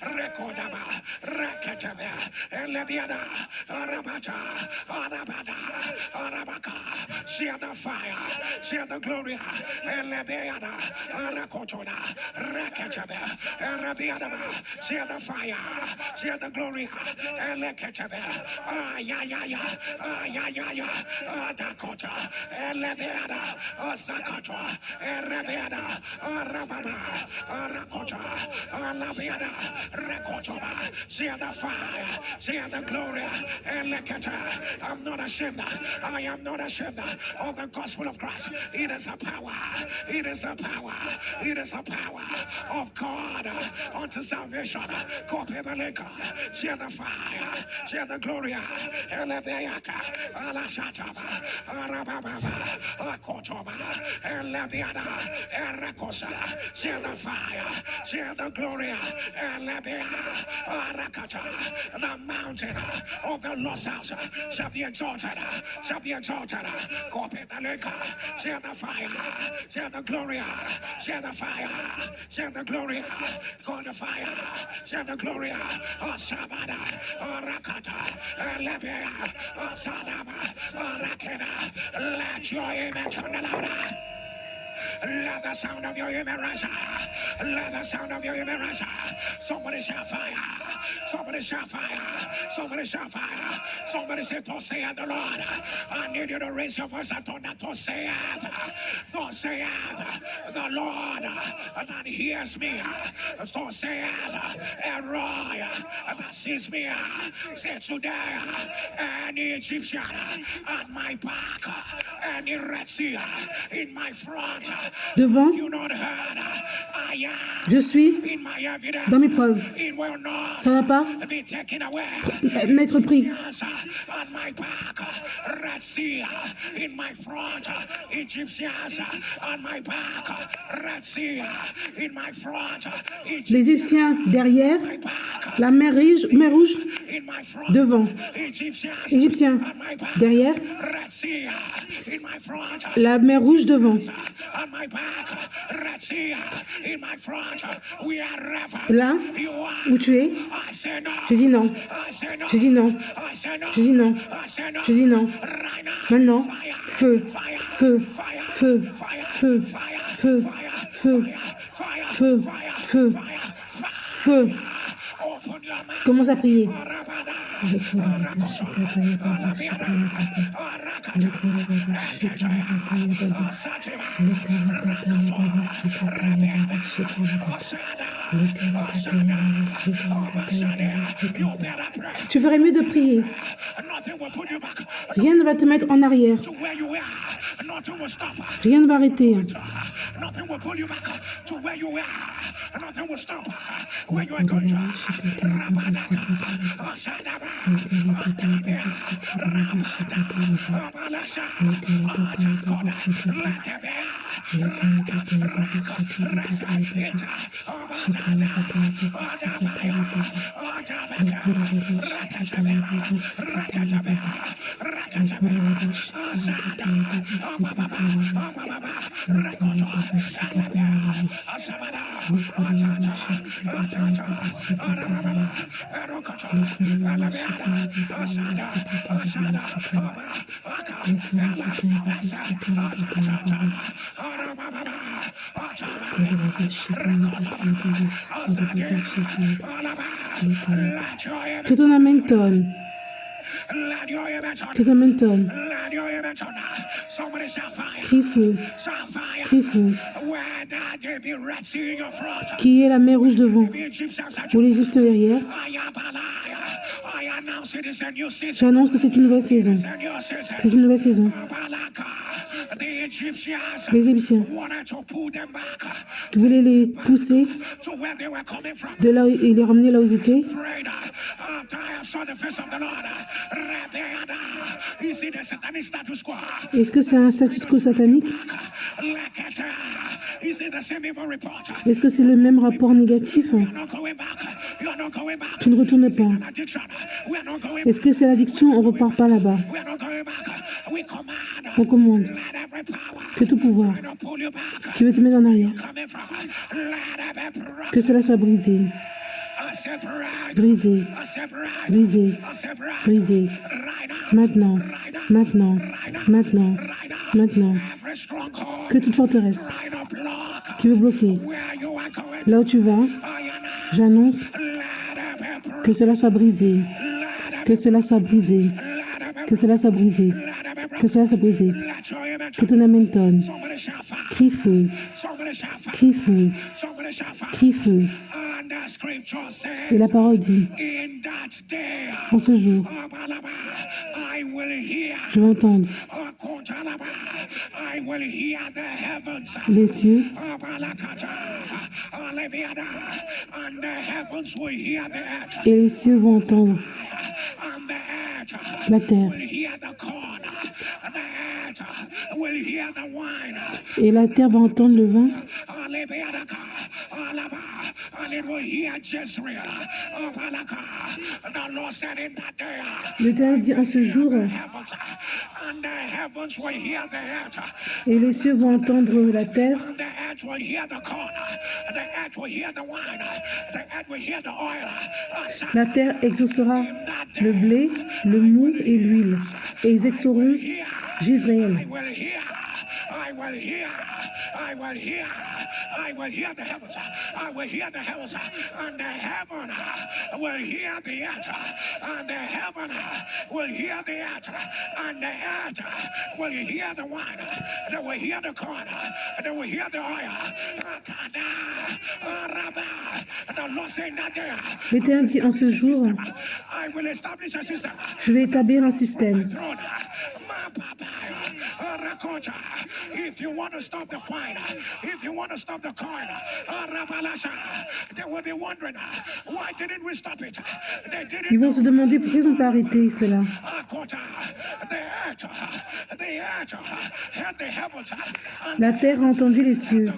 Rekodaba. Reketebe. Elebiada. Arabata. Arabada. Arabaka. Share the fire. Share the glory. Elebiada. Arakotona. Reketebe. Arabiada. Share the fire. Share the glory. Eleketebe. Ayayaya. Ayayaya. Dakota. Elebiada. Asakata. Erebiada. Arababa. Arakota. Alabiada. Rekotoba. Share the fire. Share the glory. Eleketa. I'm not ashamed. I am not ashamed of the gospel of Christ. It is the power. It is the power. It is the power of God unto salvation. Copy the link. Share the fire. Share the glory. Elebeaka. Alashataba. Arababa. Akotoba. Elebiada. Erakosa. Share the fire. Share the glory. Elebea. Arakata. The mountain of the lost house shall be exalted. Shall be exalted. Copy the link. Share the fire. Share the glory. Share the fire. Share the glory. Call the fire. Share the glory. Sabada. Rakata. Elebea. Sadaba. Rakena. Let your image turn louder. Let the sound of your amen rise. Let the sound of your amen rise. Somebody shall fire. Somebody shall fire. Somebody shall fire. Somebody say, thus saith the Lord. I need you to raise your voice and turn that thus saith the Lord that hears me. Thus saith Elroy that sees me. Say today, any Egyptian at my back, any Red Sea in my front. Devant, You not heard. I am je suis in my evidence. dans mes preuves. It will not Ça va pas? be taken away. M'être pris. Egyptians on my back, Red Sea in my front. Egyptians on my back, Red Sea in my front. Les Égyptiens derrière, My back la mer rouge in my front. devant. Egyptians Égyptiens on my back, derrière, Red Sea in my front. la mer rouge devant. On my back, Red Sea in my front. We are river. Là You are. où tu es, I say no. j'ai dit non. I say no. J'ai dit non. I say no. J'ai dit non. I say no. J'ai dit non. Right now. Maintenant, Fire. feu, Fire. feu, Fire. feu, Fire. feu, Fire. feu, feu, Fire. feu, Fire. feu, Fire. feu. Open your mouth. Commence à prier. Rabada. Tu ferais mieux de prier. Nothing will put you back Rien ne va te mettre en arrière. to where you are. Nothing will stop. Rien ne va arrêter. Nothing will pull you back to where you are. Nothing will stop where you are going to. Rabadaka, Osadaba, Otabia, Rabada, Obalasha, Otakoda, Latebea, Raka, Rasa, Eta, Obadada, Odabaya, Odabaka, Rakatabea, Rakatabea, Rakatabea, Osada, Obababa, Obababa, Rakoto, Alabea, Osabada, Otata, Otata, Odababa, Erokoto, Alabeada, Osada, Osada, Oba, Ota, Ela, Asa, Otata, Odababa, Otaba, Rakoto, Osadia, Olaba, let your image, Que ton amen tonne. let your image on. Que ton amen tonne. Let your image on. Somebody shall fire. Crie feu. Shall fire. Crie feu. Where that there be Red Sea in your front. Qui est la mer rouge devant? Be Egyptians at Pour les Égyptiens derrière, I announce it is a new season. j'annonce que c'est une nouvelle saison. It's a new season. C'est une nouvelle saison. Balaka. The Egyptians Les Égyptiens, wanted to pull them back tu voulais les pousser to where they were coming from. de là et les ramener là où ils étaient. Prayed after I have saw the face of the Lord. Rabeada. Is it a satanic status quo? Est-ce que c'est un status quo satanique? Lakata. Is it the same evil report? Est-ce que c'est le même rapport négatif? You're not going back. You're not going back. Tu ne retournes pas. An addiction. We're not going back. Est-ce que c'est l'addiction? On repart pas là-bas. We're not going back. We command. On commande Let every power que tout pouvoir try to pull you back. qui veut te mettre en arrière, Coming from. Let every que cela soit brisé, a separate. brisé, A separate. brisé, A separate. brisé. Right now. Maintenant, maintenant, maintenant, Right now. maintenant. Every stronghold. Que toute forteresse Try to block qui veut bloquer where you are going. là où tu vas, j'annonce que cela soit brisé, que cela soit brisé, que cela soit brisé, que cela soit brisé, que ton amen tonne. Crie feu, crie feu, crie feu. Et la parole dit, en ce jour, je vais entendre les cieux et les cieux vont entendre la terre. Et la terre va entendre le vin. L'Éternel dit en ce jour, et les cieux vont entendre la terre, la terre exaucera le blé, le mou et l'huile, et ils exauceront Jisraël. I will hear. I will hear. I will hear the heavens. I will hear the heavens. And the heaven will hear the earth. And the heaven will hear the earth. And the earth will hear the wine. They will hear the corn. They will hear the oil. The Lord said that day, L'Éternel dit, en ce jour, I will establish a system. je vais établir un système. If you want to stop the coin, if you want to stop the coin, they will be wondering, why didn't we stop it? They didn't. Ils vont se demander pourquoi ils n'ont pas arrêté cela. La terre a entendu les cieux.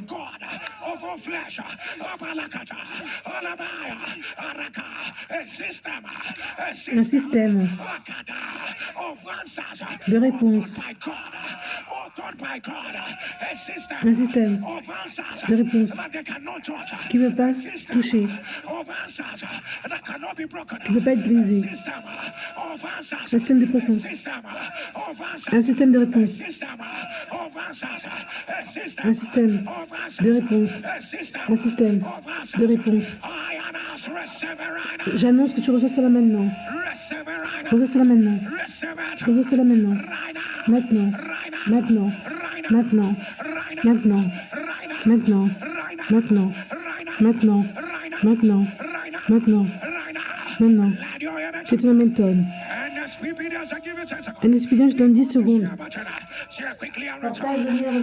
Un système de réponse. Un système de réponse qui ne peut pas toucher, qui ne peut pas être brisé. Un système de pression. Un système de réponse. Un système de réponse. Un système de réponse. J'annonce que tu reçois cela maintenant. Reçois cela maintenant. Reçois cela maintenant. Maintenant. Maintenant. Maintenant. Maintenant. Maintenant. Maintenant. Maintenant. Maintenant. Maintenant. Maintenant. Que tu m'amènes tonne. Un expédient, je donne 10 secondes. Partage le lien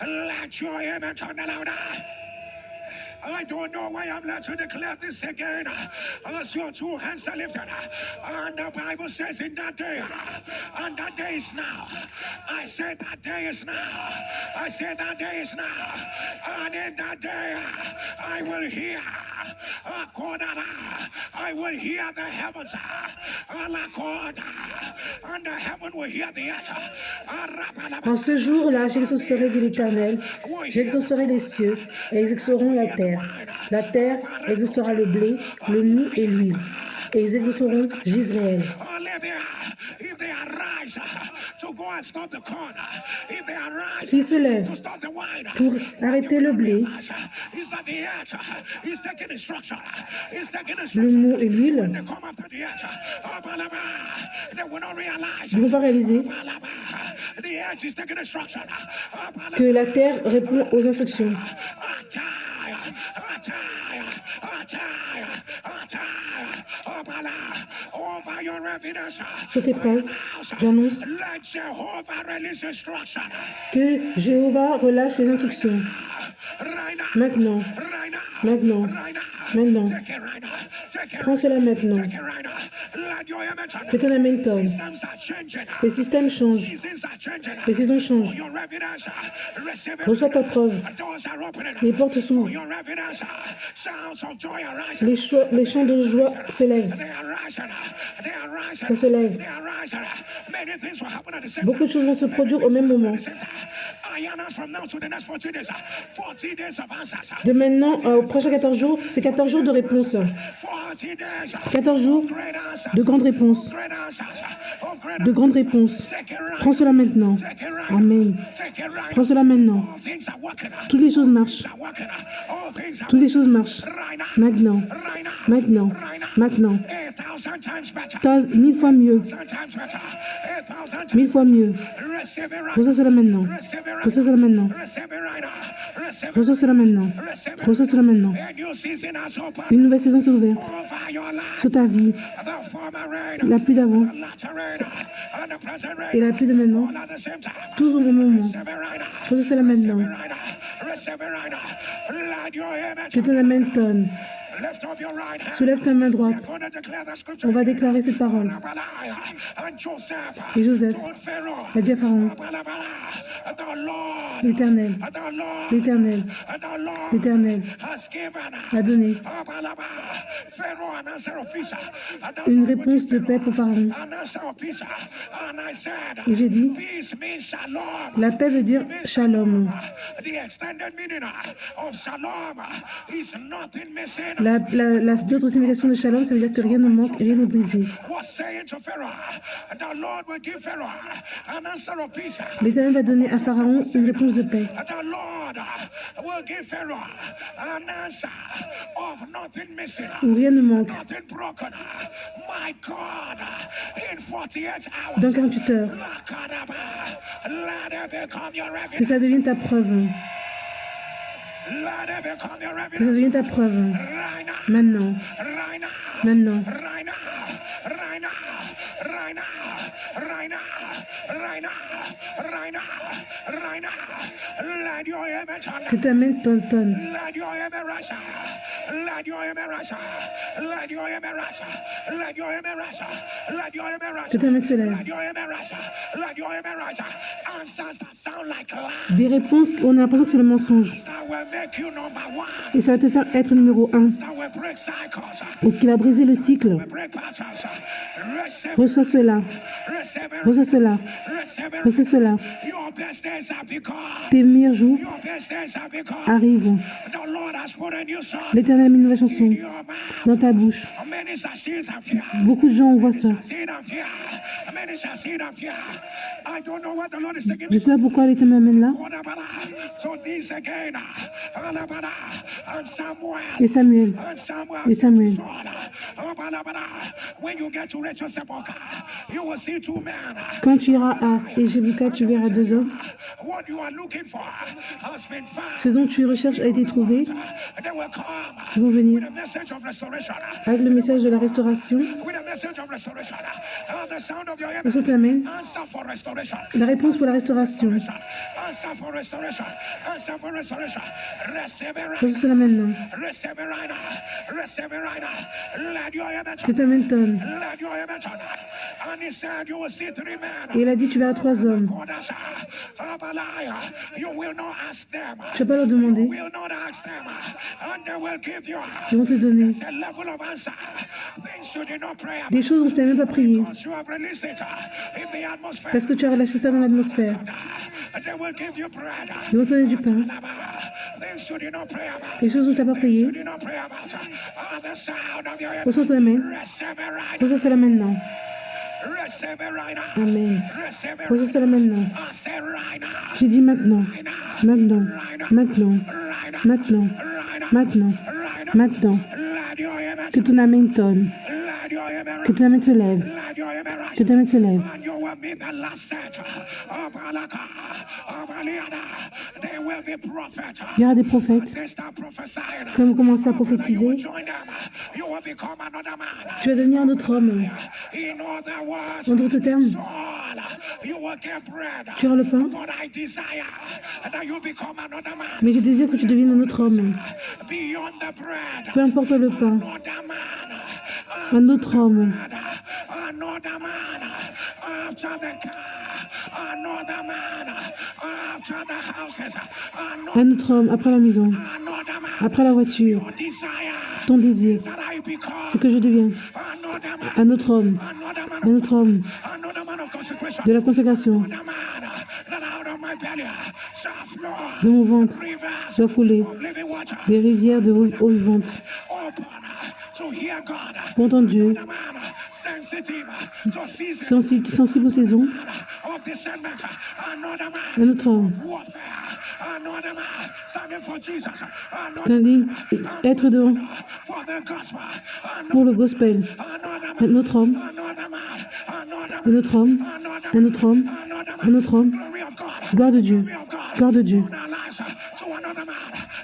Let your amen turn louder. I don't know why I'm led to declare this again. As your two hands are lifted. And the Bible says in that day, and that day is now. I said that day is now. I said that day is now. And in that day, I will hear. I will hear the heavens. And the heaven will hear the earth. En ce jour-là, j'exaucerai, dit l'Éternel, j'exaucerai les cieux et ils exauceront la terre. La terre exaucera le blé, le mou et l'huile. Et ils exauceront Jisraël. S'ils se lèvent pour arrêter le blé, le mou et l'huile, ils ne vont pas réaliser que la terre répond aux instructions. Sur tes prêts, j'annonce que Jéhovah relâche les instructions. Maintenant, maintenant, maintenant. Prends cela maintenant. Que ton amen tombe. Les systèmes changent. Les saisons changent. Reçois ta preuve. Les portes s'ouvrent. Les chants de joie se lèvent. Ça se lève. Beaucoup de choses vont se produire au même moment. De maintenant aux prochains 14 jours, c'est 14 jours de réponse. 14 jours de grandes réponses. De grandes réponses. Prends cela maintenant. Amen. Prends cela maintenant. Toutes les choses marchent. Toutes les choses marchent. Maintenant. Maintenant. Maintenant. 1000 fois mieux. 1000 fois mieux. Reçois cela maintenant. Reçois cela maintenant. Reçois cela maintenant. Reçois cela maintenant. Une nouvelle saison s'est ouverte sur ta vie. La pluie d'avant et la pluie de maintenant. Tous au même moment. Reçois cela maintenant. Que ton amen tonne. Lift up your right hand. Soulève ta main droite. We're going to declare the scripture. On va déclarer cette parole. And Joseph Et Joseph told Pharaoh, a dit à Pharaon, the Lord, l'Éternel, the Lord, l'Éternel, the Lord l'Éternel has given a donné Pharaoh an answer of peace. une réponse de paix pour Pharaon. An answer of peace. And I said, Et j'ai dit, peace means shalom. la paix veut dire shalom. The extended meaning of shalom is nothing missing. L'autre signification de shalom, ça veut dire que rien ne manque, rien n'est brisé. Was saying to Pharaoh, the Lord will give Pharaoh an answer of peace. L'Éternel va donner à Pharaon une réponse de paix. The Lord will give Pharaoh an answer of nothing missing, Où rien ne manque. nothing broken. My God, in 48 hours, Dans 48 heures, let it become your que ça evidence. devienne ta preuve. Let it become your Que ça evidence. devienne ta preuve. Right now, Maintenant, right now, maintenant. right now, right now, right now, right now, right now, right now, right now. Let your image on. Que ta main tonne. Let your image rise. Let your image rise. Let your image rise. Let your image rise. Let your image rise. Que ta main se lève. Let your image rise. Let your image rise. Answers that sound like lies. Des réponses, on a l'impression que c'est le mensonge. That will make you number one. Et ça va te faire être numéro 1. That will break cycles. Et qui va briser le cycle. Break patterns. Receive. Reçois cela. Receive. Reçois cela. Receive. Reçois cela. Your best days are become. Tes meilleurs jours Your best days are become. arrivent. The Lord has put a new song L'Éternel a mis une nouvelle chanson in your mouth. dans ta bouche. Many shall see it and fear. Beaucoup de gens voient ça. See it and fear. Many shall see it and fear. I don't know what the Lord is taking Je me. ne sais pas pourquoi l'Éternel m'amène là. So this again. And Samuel. Et Samuel. And Samuel. Et Samuel. When you get to Rachel Sepulchre, you will see two men. Quand tu iras à Égypte, tu verras 2 hommes. What you are looking for has been found. Ce dont tu recherches a été trouvé. They will come Ils vont venir with a message of restoration. avec le message de la restauration. With a message of restoration. The sound of your Reçois ta main. answer for restoration. La réponse pour la restauration. Answer for restoration. Answer for restoration. Receive it right Reçois cela maintenant. now. Receive it right now. Receive it right now. Let your image Que ta main tonne. let your image on. And he said, you will see 3 men. Et il a dit, tu verras 3 hommes. You will not ask them. Tu ne vas pas leur demander. Will not ask them. And they will give you Ils vont te donner a level of answer. Things you did not pray about. des choses dont tu n'as même pas prié. Because you have released it in the atmosphere. Parce que tu as relâché ça dans l'atmosphère. They will give you bread. Ils vont te donner du pain. Things you did not pray about. Les choses dont tu n'as pas prié. You did not pray about. The sound of your Reçois ta main. receive it right. Reçois cela maintenant. Receive it right now. Amen. Receive it Reçois cela maintenant. I say right now. J'ai dit maintenant. Maintenant. Maintenant. Maintenant. Maintenant. Maintenant. Let your image. Que ton âme tonne. Let your image. Que ton âme se lève. Let your image. Que ton âme se lève. And you will meet the last set of Alaka, of Aliana. They will be prophets. Il y aura des prophètes They start prophesying. qui vont commencer à You will prophétiser. join them. You will become another man. Tu vas devenir un autre homme. In other words, En d'autres termes, Saul, you will get bread. tu auras le pain, But I desire that you become another man. mais je désire que tu deviennes un autre homme. Beyond the bread. Peu importe le pain, Another man. un autre homme. Another man after the car. Another man after the houses. Un autre homme après la maison, Another man. après la voiture. Desire Ton désir, that I become c'est que je devienne another man. un autre homme. Another man. Un autre homme Another man of consecration. de la consécration. Another man that out of my belly shall flow De mon ventre rivers doit couler of living water. des rivières de eau vivante. Open to hear God. Pour entendre Dieu, Another man sensitive to season sensible aux saisons. of discernment. Another man Un autre homme, warfare. Another man standing for Jesus. je t'indigne, être devant For the gospel. pour le gospel. Another Un autre homme, Another man. Another un autre homme, un autre homme, un autre homme. glory of God. Gloire de Dieu, Glory of God. gloire de Dieu. In our lives, to another man.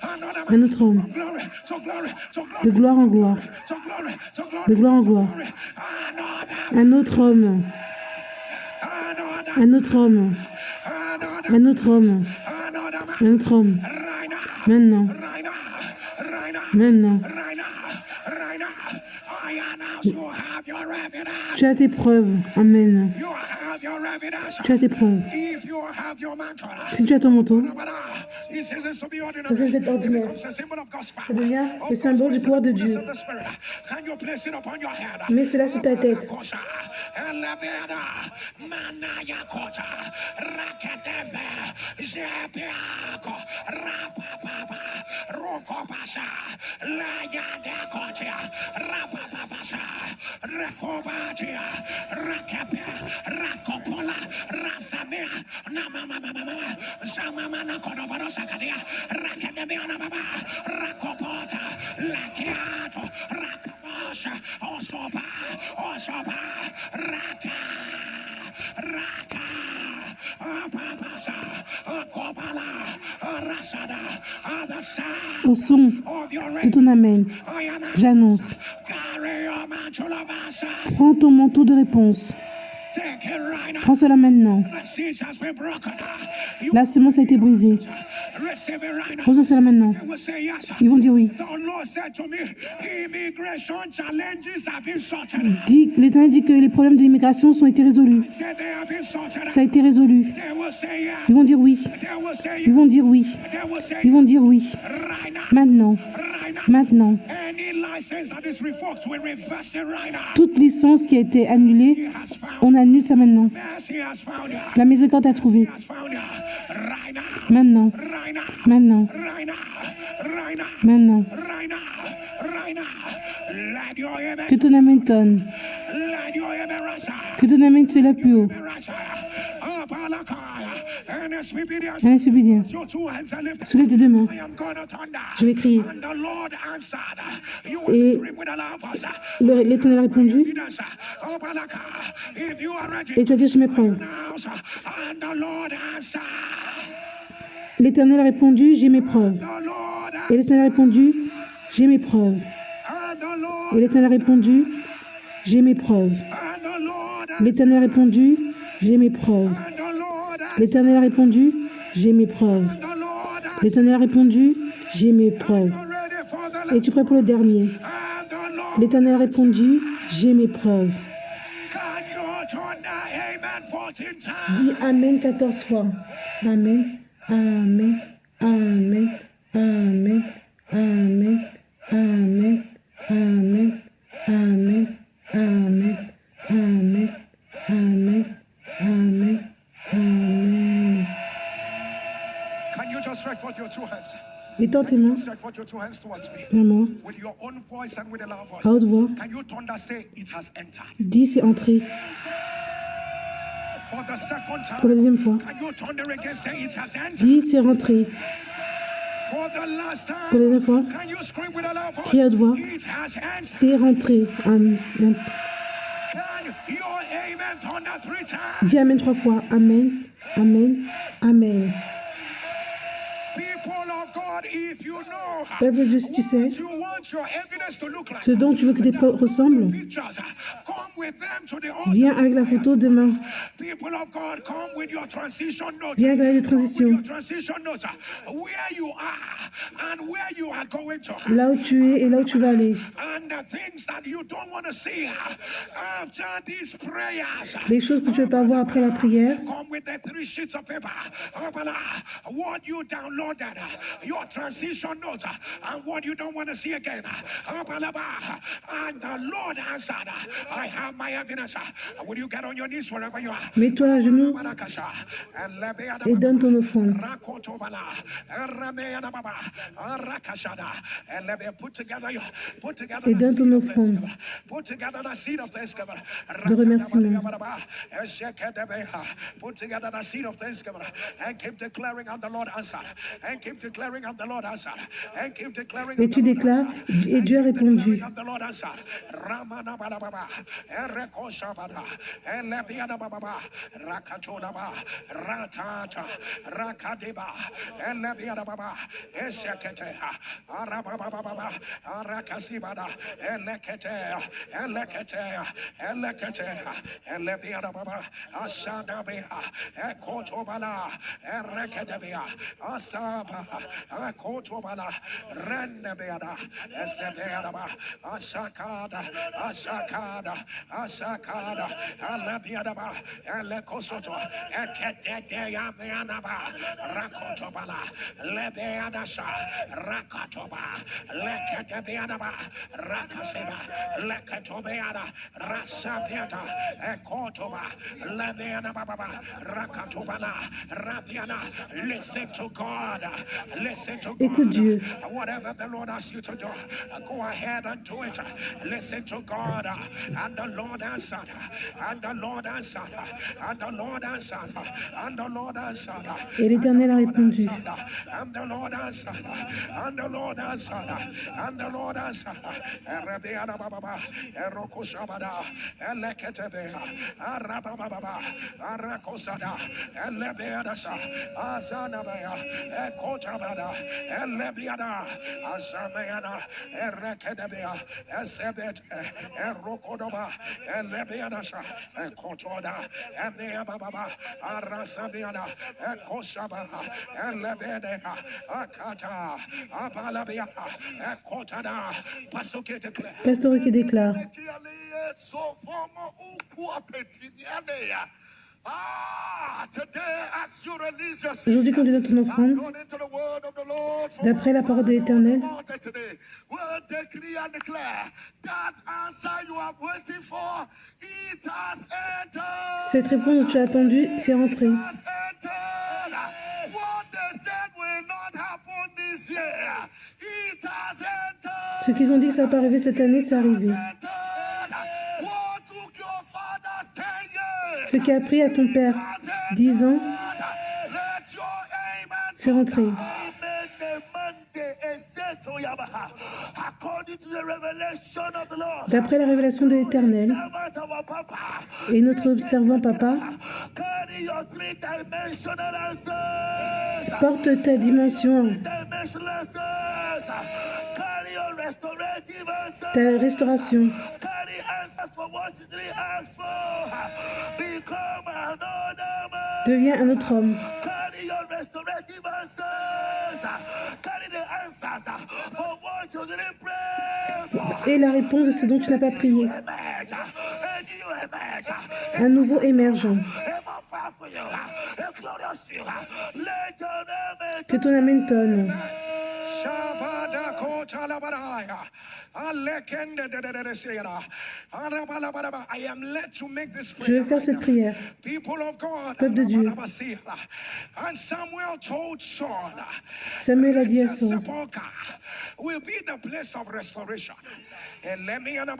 Another man. Un autre homme, Glory to glory to glory. de gloire en gloire, To glory to glory. de gloire en gloire. Another. Un autre homme, Another. un autre homme, Another. un autre homme, Another man. un autre homme. Right now. Maintenant, Right now. Right now. maintenant, Right now. you have your evidence. Tu as tes preuves. Amen. You have your evidence. Tu as tes preuves. If you have your mantle, Si tu as ton manteau, it ceases to be ordinary. ça cesse d'être ordinaire. It becomes a symbol of God's Ça power. devient le symbole du pouvoir de Dieu. Can you place it upon your head? Mets cela sur ta tête. Osoba, Raka, Apapasa, Akobala, Rasada, the sound Au son of your de ton Amen, j'annonce. carry your mantle of answer. Prends ton manteau de réponse. Take it right now. Prends cela maintenant. The siege has been broken. You La semence a été brisée. receive it right now. Reçois cela maintenant. They will say yes. Ils vont dire oui. The Lord said to me, immigration challenges have been sorted. L'Éternel dit que les problèmes de l'immigration ont été résolus. I said they have been sorted. Ça a été résolu. They will say yes. Ils vont dire oui. They will say Ils yes. vont dire oui. They will say Ils vont dire oui. right now. Maintenant. Right now. Maintenant. Any license that is revoked, we reverse it right now. Toute licence qui a été annulée, He has found. on annule ça maintenant. Mercy has found you. La miséricorde a trouvé. He has found you. Right now. Maintenant. Right now. Maintenant. Right now. Right now. Maintenant. Right now. Right now. Let your Que amen. ton Amen tonne. Let your amen rise. Que ton Amen se lève plus haut. Rise. And as we begin, Allez, je peux dire. your two hands are lifted. Soulève tes deux mains. I am gonna thunder. Je vais crier. And the Lord answered. You Et will scream with a loud voice. l'Éternel a répondu. If you are ready, Et tu as dit, je m'épreuve. and the Lord answered. L'Éternel a répondu, j'ai mes preuves. The Lord Et l'Éternel a répondu, j'ai mes preuves. and the Lord Et l'Éternel a répondu, j'ai mes preuves. and the Lord L'Éternel a répondu, j'ai mes preuves. and the Lord L'Éternel a répondu, j'ai mes preuves. the Lord. L'Éternel a répondu, j'ai mes preuves. You're ready for the Es-tu prêt pour le dernier? and the Lord. L'Éternel a répondu, j'ai mes preuves. Can you turn the amen 14 times? Dis Amen 14 fois. Amen, Amen, Amen, Amen, Amen, Amen, Amen, Amen, Amen, Amen, Amen, Amen, Amen. Can you just stretch forth your two hands? Étends tes mains, Stretch forth your two hands towards me. vraiment, With your own voice and with a loud voice. à haute voix. Can you thunder say it has entered? Dis c'est entré. For the second time. Pour la deuxième fois. Can you thunder again say it has entered? Dis c'est rentré. For the last time. Pour la deuxième fois. Can you scream with a loud voice? Crie à haute voix. It has entered. C'est rentré. Amen. Can your amen thunder 3 times? Dis Amen 3 fois. Amen, Amen, Amen. People of God, if you know Peuple de Dieu, si tu sais what you want your evidence to look like, ce dont tu veux que tes preuves ressemblent, pictures, come with them to the altar. viens avec la photo demain. People of God, come with your transition note. Viens avec la With transition. your transition note, where you are and where you are going to. Là où tu es et là où tu vas aller. And the things that you don't want to see after these prayers. Les choses que tu ne veux pas voir après la prière. Come with the 3 sheets of paper. What you downloaded, your transition notes, and what you don't want to see again. And the Lord answered, I have my evidence. Will you get on your knees wherever you are? Mets-toi à genoux et donne ton offrande. Et donne ton offrande de remerciement. Put together the seed of thanksgiving and keep declaring, and the Lord answered. And keep declaring, and the Lord answered. And keep declaring, Et tu déclares, et Dieu a répondu. and the Lord answered. Ramana Balababa, Ereko Shabada, Elebiana Baba, Rakatolaba, Ratata, Rakadeba, Elebiana Baba, Esekete, Arababa, Arakasibada, Elekete, Elekete, Elekete, Elebiana Baba, Ashadabea, Ekotobala, Erekedebea, Asaba, Makotobala, Rendebeada, Esebeadaba, Ashakada, Ashakada, Ashakada, Alabiadaba, Elekosoto, Eketeyameanaba, Rakotobala, Lebeadasha, Rakatoba, Leketebeadaba, Rakaseba, Leketobeada, Rasabiata, Ekotoba, Lebeanababa, Rakatobala, Rabiana. Listen to God. Listen to Écoute God. Dieu. Whatever the Lord asks you to do, go ahead and do it. Listen to God. And the Lord answered. And the Lord answered. And the Lord answered. And the Lord answered. Et l'Éternel a répondu. And the Lord answered. And the Lord answered. And the Lord answered. Erebeana Baba, Erokushabada, Eleketebea, Arababa, Arakosada, Elebeadasha, Azanabaya, Ekotabada, Elebiada, Azameana, Erekedebea, Ezebet, Erokodoba, Elebiadasha, Ekotoda, Emeababa, Arasabiana, Ekosaba, Elebedea, Akata, Abalabia, Ekotada, Pasuke declare. Pasteur qui déclare. Aujourd'hui, quand tu donnes ton offrande, d'après la parole de l'Éternel, cette réponse que tu as attendue, c'est rentré. Ce qu'ils ont dit que ça va pas arriver cette année, c'est arrivé. Ce qui a pris à ton père 10 ans, c'est rentré. D'après la révélation de l'Éternel et notre servant papa, porte ta dimension, ta restauration. Deviens un autre homme. Et la réponse de ce dont tu n'as pas prié. Un nouveau émergent. Que ton amen tonne. Je vais faire cette prière. Peuple de Dieu. Samuel a dit à Saul, will be the place of restoration. And let me the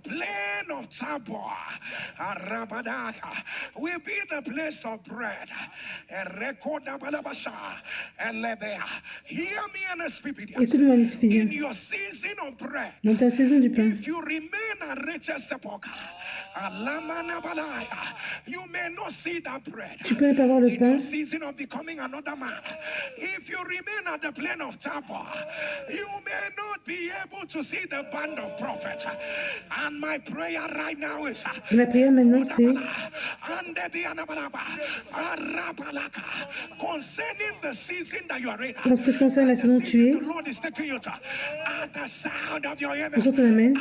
plain of Tabor will be the place of bread. And record and hear me and speak. Écoute-moi, l'Esprit. In your season of bread, dans ta saison du pain, if you remain a wretched sepulchre, you may not see that bread. Tu peux ne pas voir le pain. In your season of becoming another man, if you remain at the plain of Tabor, you may not be able to see the band of prophets. And my prayer right now is, ma prière maintenant c'est concerning the season that you are in. En ce qui concerne la saison où tu es, pour ton amen,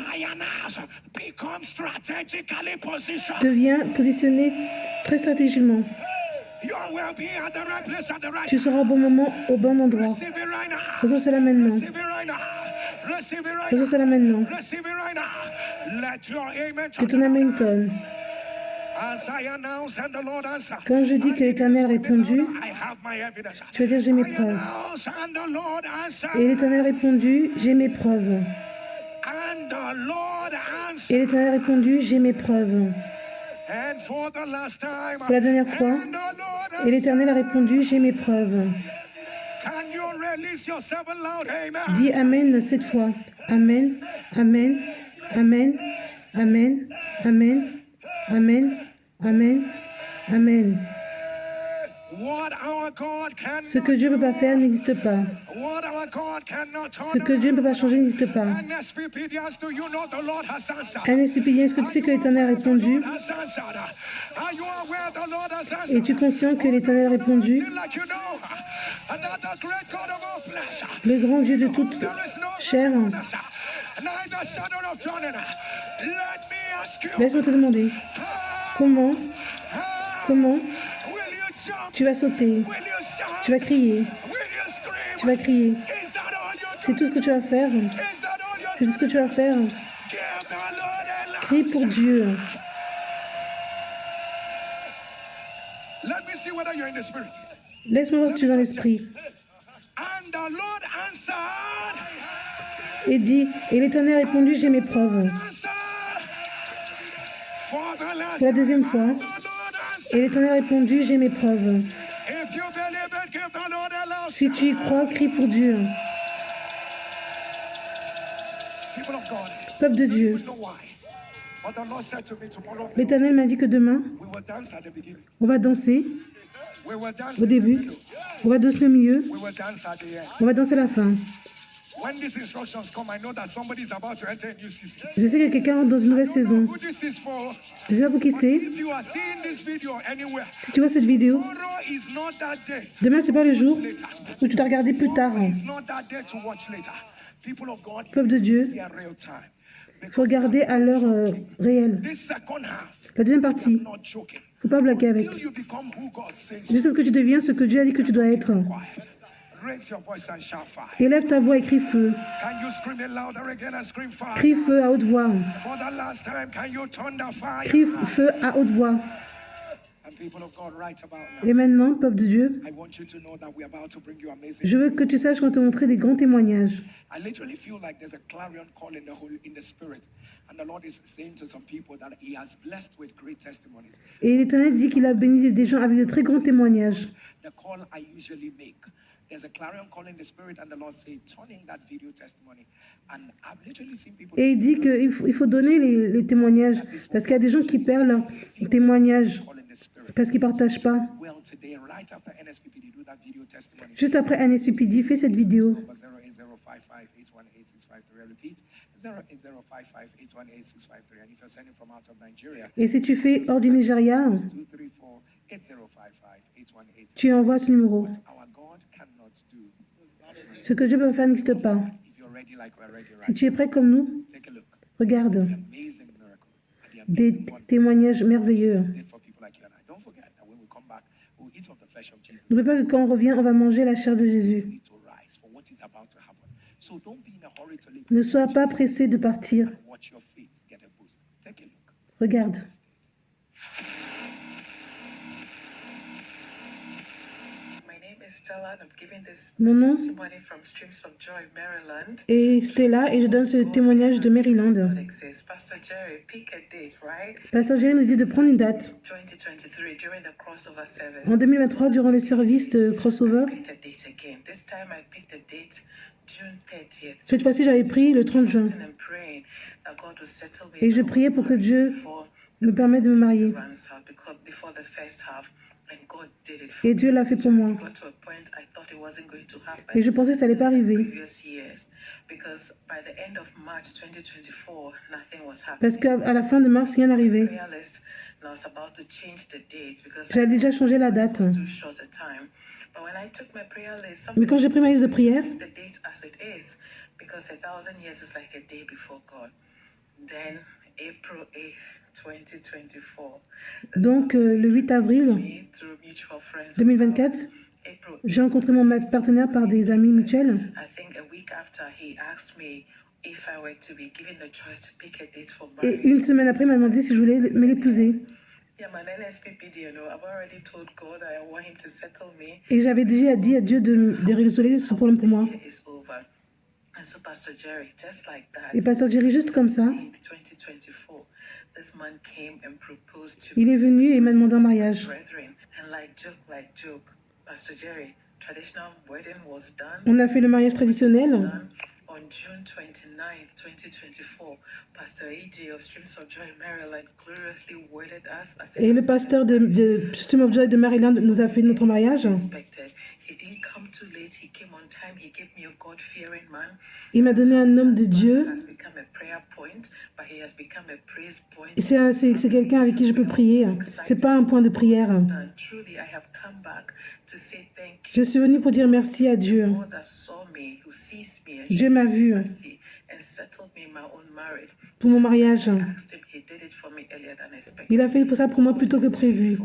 deviens positionné très stratégiquement. Tu seras au bon moment, au bon endroit. Faisons cela maintenant. Faisons cela maintenant. Que ton amen tonne. Quand je dis que l'Éternel a répondu, tu vas dire j'ai mes preuves. Et l'Éternel a répondu, j'ai mes preuves. Et l'Éternel a répondu, j'ai mes preuves. Pour la dernière fois, et l'Éternel a répondu, j'ai mes preuves. Dis Amen 7 fois. Amen, Amen, Amen, Amen, Amen, Amen, Amen, Amen. Ce que Dieu ne peut pas faire n'existe pas. Ce que Dieu ne peut pas changer n'existe pas. NSPDien, est-ce que tu sais que l'Éternel a répondu? Es-tu conscient que l'Éternel a répondu? the great God of all flesh. le grand Dieu de toute There is no chair, greater than us. Neither shadow of turning. Let me ask you, laisse-moi te demander, comment will comment you jump? tu vas sauter, Will you shout? tu vas crier, Will you scream? tu vas crier. Is that all you C'est tout ce que tu vas faire, Is that all you c'est tout ce que tu vas faire. Give the Lord a laugh. Crie pour Dieu. Let me see whether you're in the spirit. Laisse-moi voir si tu es dans l'esprit. And the Lord answered. Et dit, et l'Éternel a répondu, j'ai mes preuves. Answered. For the last Pour la deuxième fois, time, the Lord answered. et l'Éternel a répondu, j'ai mes preuves. If you believe it, give the Lord a laugh. Si tu y crois, crie pour Dieu. People of God, Peuple de Dieu, you know why. But the Lord said to me tomorrow, l'Éternel m'a dit que demain, we will dance at the beginning. on va danser We will dance au in the début, middle. on va danser au milieu, We will dance at the end. on va danser à la fin. When these instructions come, I know that somebody is about to enter a new season. Je sais que quelqu'un rentre dans une nouvelle I don't saison. know who this is for. Je ne sais pas pour qui c'est. If you are seeing this video anywhere, Si tu vois cette vidéo, tomorrow is not that day. demain, c'est pas le jour où tu dois regarder plus tard. It's not that day to watch later. People of God, Peuple de Dieu, be at real time. il faut regarder à l'heure réelle. This second half, La deuxième partie, not joking. faut pas blaguer avec. Till you become who God says you Jusqu'à ce que tu deviennes ce que Dieu a dit que tu dois être. are. Quiet. Raise your voice and shout fire. Élève ta voix et crie feu. Can you scream it louder again and scream fire? Crie feu à haute voix. For the last time, can you thunder fire? Crie feu à haute voix. And people of God, right about now, Et maintenant, peuple de Dieu, I want you to know that we're about to bring you amazing. je veux que tu saches qu'on va te montrer des grands témoignages. I literally feel like there's a clarion call in the spirit, and the Lord is saying to some people that He has blessed with great testimonies. Et l'Éternel dit qu'il a béni des gens avec de très grands témoignages. The call I usually make. There's a clarion call in the spirit, and the Lord say, turn in that video testimony. And I've literally seen people. Et il dit qu'il faut donner les témoignages. Parce qu'il y a des gens qui perdent leurs témoignages. Call in the spirit. Parce qu'ils ne partagent pas. Well, today, right after NSPPD, do that video testimony. Juste après NSPPD, fais cette vidéo. 08055818653. Repeat, 08055818653. And if you're sending from out of Nigeria, Et si tu fais hors du Nigeria, 234-8055-8186. tu envoies ce numéro. Our God cannot do. Ce que Dieu peut faire n'existe pas. If you're ready like we're ready, Si right? tu es prêt comme nous, Take a look. regarde Amazing miracles. And the des amazing wonders témoignages merveilleux. Jesus did for people like you and I. Don't forget that when we come back, we'll eat of the flesh of Jesus. N'oublie pas que quand on revient, on va manger la chair de Jésus. Need to rise for what is about to happen. So don't be in a hurry to leave. Ne sois pas pressé de partir. Watch your feet get a boost. Take a look. Regarde. My name is Stella and I'm giving this Mon nom testimony from Streams of Joy, Maryland. est Stella et je donne ce témoignage de Maryland. God exists. Pastor Jerry, pick a date, right? Pasteur Jerry nous dit de prendre une date. 2023 during the crossover service. En 2023, durant le service de crossover, I picked a date again. This time I picked a date June 30th. cette fois-ci, j'avais pris le 30 juin. And praying that God will settle me Et je priais pour que Dieu before me permette de me marier. runs out, because before the first half, and God did it for Et me. Dieu l'a fait pour moi. Got to a point I thought it wasn't going to happen. Et je pensais que ça n'allait pas arriver. Previous years, because by the end of March 2024, nothing was happening. Parce qu'à la fin de mars, rien n'arrivait. Prayer list, and I was about to change the date because J'avais déjà changé la date. it was too short a time. But when I took my prayer list, Mais quand j'ai pris ma liste de prière, the date as it is, because 1,000 years is like a day before God. Then April 8th, 2024. donc le 8 avril Me through mutual friends. 2024, April j'ai rencontré mon partenaire par des amis mutuels. I think a week after, he asked me if I were to be given the choice to pick a date for Et marriage. une semaine après, il m'a demandé si je voulais me l'épouser. Yeah, my NSPPD, you know, I've already told God I want him to settle me. Et j'avais déjà dit à Dieu de résoudre ce problème pour moi. Year is over. And so Pastor Jerry, just like that, Et Pasteur Jerry, juste comme ça, 2024, this man came and proposed to il est venu et il m'a demandé en mariage. brethren. And like joke, Pastor Jerry, traditional wedding was done. On a fait le mariage traditionnel. Done on June 29th, 2024. Pastor A.J. of Streams of Joy, Maryland, gloriously wedded us as Et le pasteur de System of Joy de Maryland nous a fait notre mariage. expected. He didn't come too late. He came on time. He gave me a God-fearing man. Il m'a donné un homme de Dieu. Has become a prayer point, but he has become a praise point. C'est quelqu'un avec qui je peux prier. C'est pas un point de prière. Truly, I have come back to say thank you. Je suis venue pour dire merci à Dieu. Dieu m'a vu pour mon mariage. Il a fait pour ça pour moi plutôt que prévu.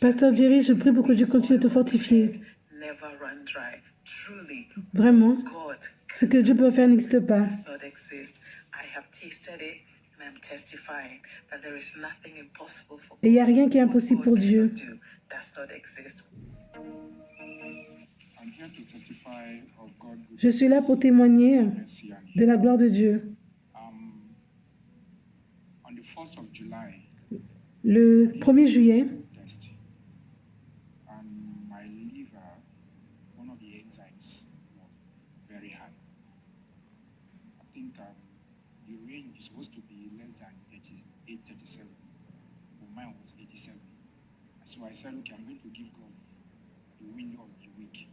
Pasteur Jerry, je prie pour que Dieu continue de te fortifier. Vraiment, ce que Dieu peut faire n'existe pas. Et il n'y a rien qui est impossible pour Dieu. Je suis là pour témoigner de la gloire de Dieu. Le 1er juillet, So I said, okay, I'm going to give God the window of the week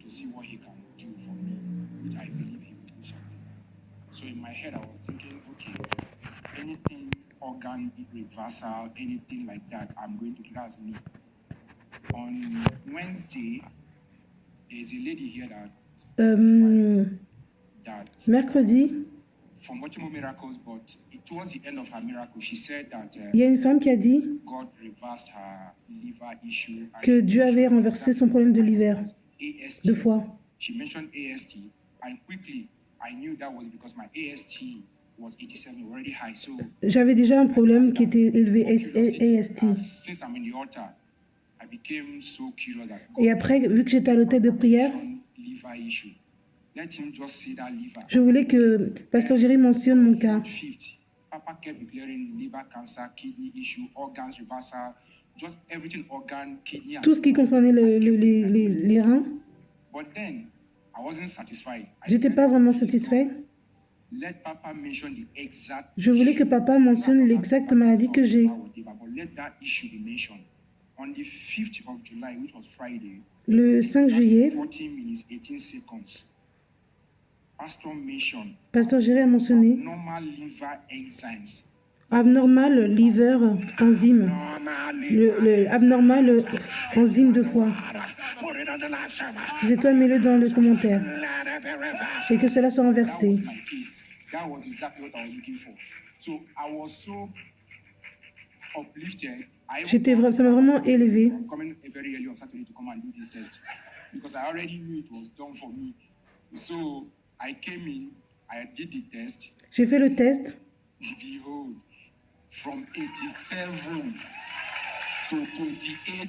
to see what he can do for me, which I believe he will do something. So in my head, I was thinking, okay, anything organ reversal, anything like that, I'm going to do. That's me. On Wednesday, there's a lady here that mercredi, from Watching Miracles, but towards the end of her miracle, she said that il y a une femme qui a dit God reversed her liver issue, que Dieu avait renversé son problème de liver 2 fois. She mentioned AST, and quickly I knew that was because my AST was 87, already high. So j'avais déjà un problème qui était élevé, AST. Since I'm in the altar, I became so curious that Et après, vu que j'étais à l'hôtel de prière, liver issue. Let him just say that liver. Je voulais que Pasteur Jerry mentionne mon cas. Papa kept declaring liver cancer, kidney issue, organs reversal, just everything organ, kidney. Tout ce qui concernait les reins. But then, I wasn't satisfied. J'étais pas vraiment satisfait. Let Papa mention the exact. Je voulais que Papa mentionne l'exacte maladie que j'ai. Let that issue be mentioned. On the 5th of July, which was Friday. Le 5 juillet. 14 minutes, 18 seconds. Pasteur Jerry a mentionné abnormal liver enzyme, le abnormal enzyme de foie. Si c'est toi, mets-le dans le commentaire et que cela soit renversé. Ça m'a vraiment élevé. J'ai fait le test.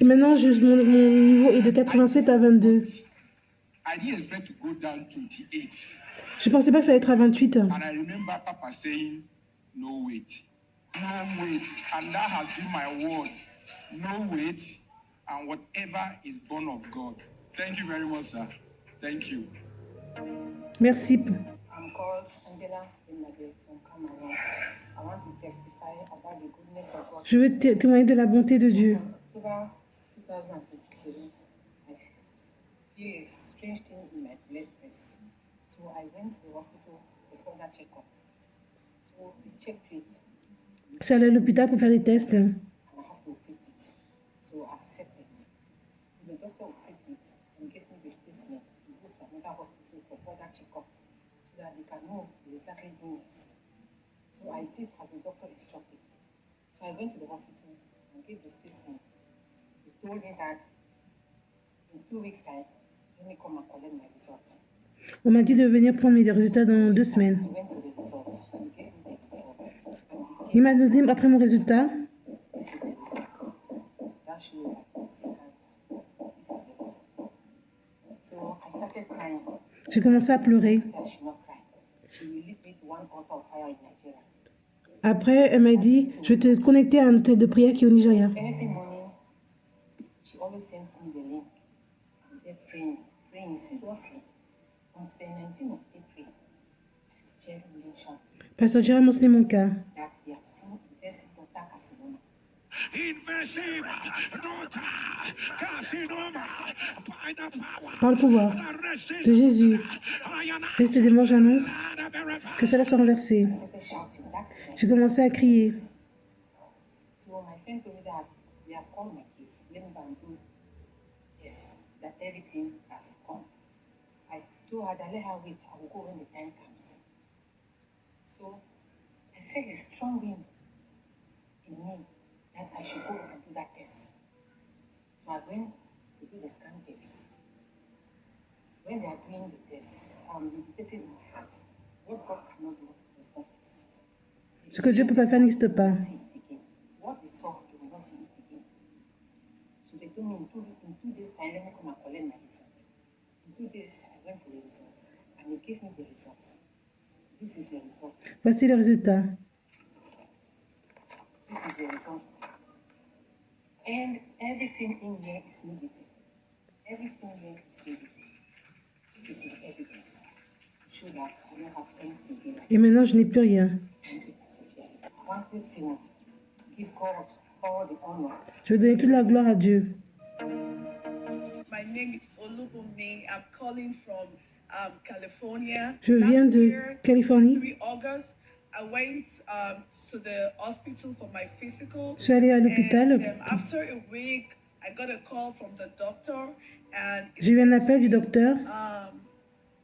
Et maintenant, mon niveau est de 87 à 22. Je ne pensais pas que ça allait être à 28. Merci. Je veux témoigner de la bonté de Dieu. Je suis allée à l'hôpital pour faire des tests. So I did as the doctor instructed. So I went to the hospital and gave the specimen. They told me that in 2 weeks' time, let me come and collect my results. On m'a dit de venir prendre mes résultats dans 2 semaines. I went to the results and gave me the results. Il m'a donné après mon résultat. This is the result. That shows that it's cancer. This is the result. So I started crying. J'ai commencé à pleurer. Après, elle m'a dit, je vais te connecter à un hôtel de prière qui est au Nigeria. Pasteur Jerry a mentionné mon cas. invasive, nota, carcinoma, by the power, Par le pouvoir de Jésus, Christ des morts, j'annonce que cela soit renversé. started shouting. That's like J'ai commencé à crier. so. My friend told me that they have called my case. Let me go and do this. That everything has gone. I told her that let her wait. I will go when the time comes. So I felt a strong wind in me that I should go and do that test. So I went to do the scan test. When they are doing the test, I'm meditating in my heart. What God cannot do does not exist. Ce que Dieu ne peut pas faire n'existe pas. See it again. What they saw, they will not see it again. So they told me in 2 days' time, let me come and collect my result. In 2 days, I went for the result, and they gave me the results. This is the result. Voici le résultat. This is the result. And everything in here is negative. Everything here is negative. This is my evidence. To show that I don't have anything here. Et maintenant, je n'ai plus rien. I wanted to give God all the honor. Je veux donner toute la gloire à Dieu. My name is Olubunmi. I'm calling from California. Je viens Last de year, Californie. 3 August, I went to the hospital for my physical. Je suis allée à l'hôpital. And, after a week, I got a call from the doctor. And J'ai eu un appel du docteur.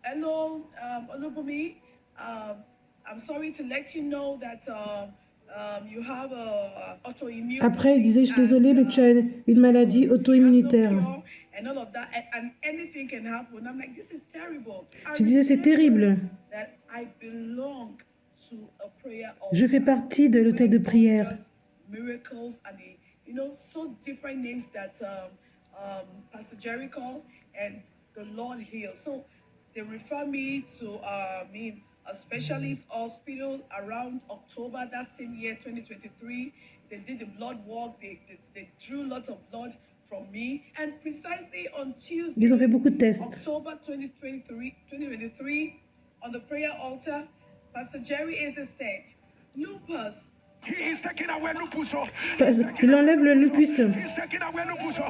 Hello, Olubunmi. I'm sorry to let you know that you have a autoimmune. Après, il disait, je suis désolée, mais tu as une maladie auto-immunitaire. And all of that, and anything can happen. I'm like, this is terrible. Je disais, c'est terrible. That I belong to a prayer altar. Je fais partie de l'hôtel de prière. Miracles and so different names that Pastor Jerry called, and the Lord heals. So they refer me to a specialist hospital around October that same year, 2023. They did the blood work. They drew lots of blood from me, and precisely on Tuesday, Ils ont fait beaucoup de tests. October 2023, on the prayer altar, Pastor Jerry Eze said, lupus. He is taking away lupus. Il enlève le lupus. He's taking away lupus.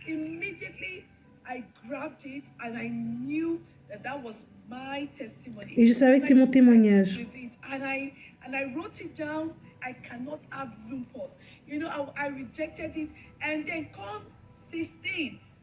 Immediately, I grabbed it and I knew that was my testimony. Et je savais que c'était mon témoignage. And I wrote it down. I cannot have lupus. I rejected it. And then come 16th,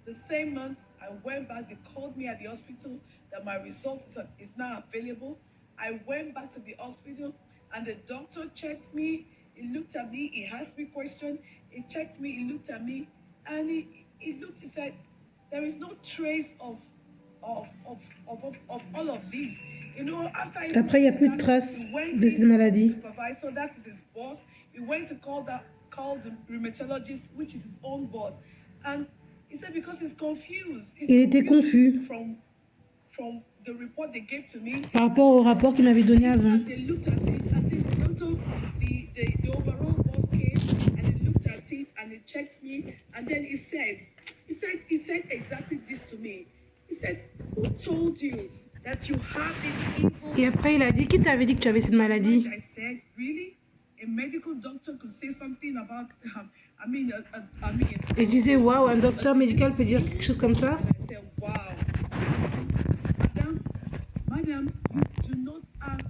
the same month, I went back. They called me at the hospital that my result is now available. I went back to the hospital and the doctor checked me. He looked at me. He asked me questions. He checked me. He looked at me. And he said, there is no trace of all of this. Après, il n'y a plus de traces de cette maladie. So that is his boss. He went to call the rheumatologist, which is his own boss. And he said because he's confused. Il était confus From the report they gave to me. Par rapport au rapport qu'il m'avait donné avant. They looked at it and the overall boss came and he looked at it and he checked me and then he said exactly this to me. He said, who told you that you have this evil? Et après, il a dit, qui t'avait dit que tu avais cette maladie? I said, really? A medical doctor could say something about, Et je disais, waouh, un docteur médical peut dire quelque chose comme ça? I said, wow. Madam, you do not have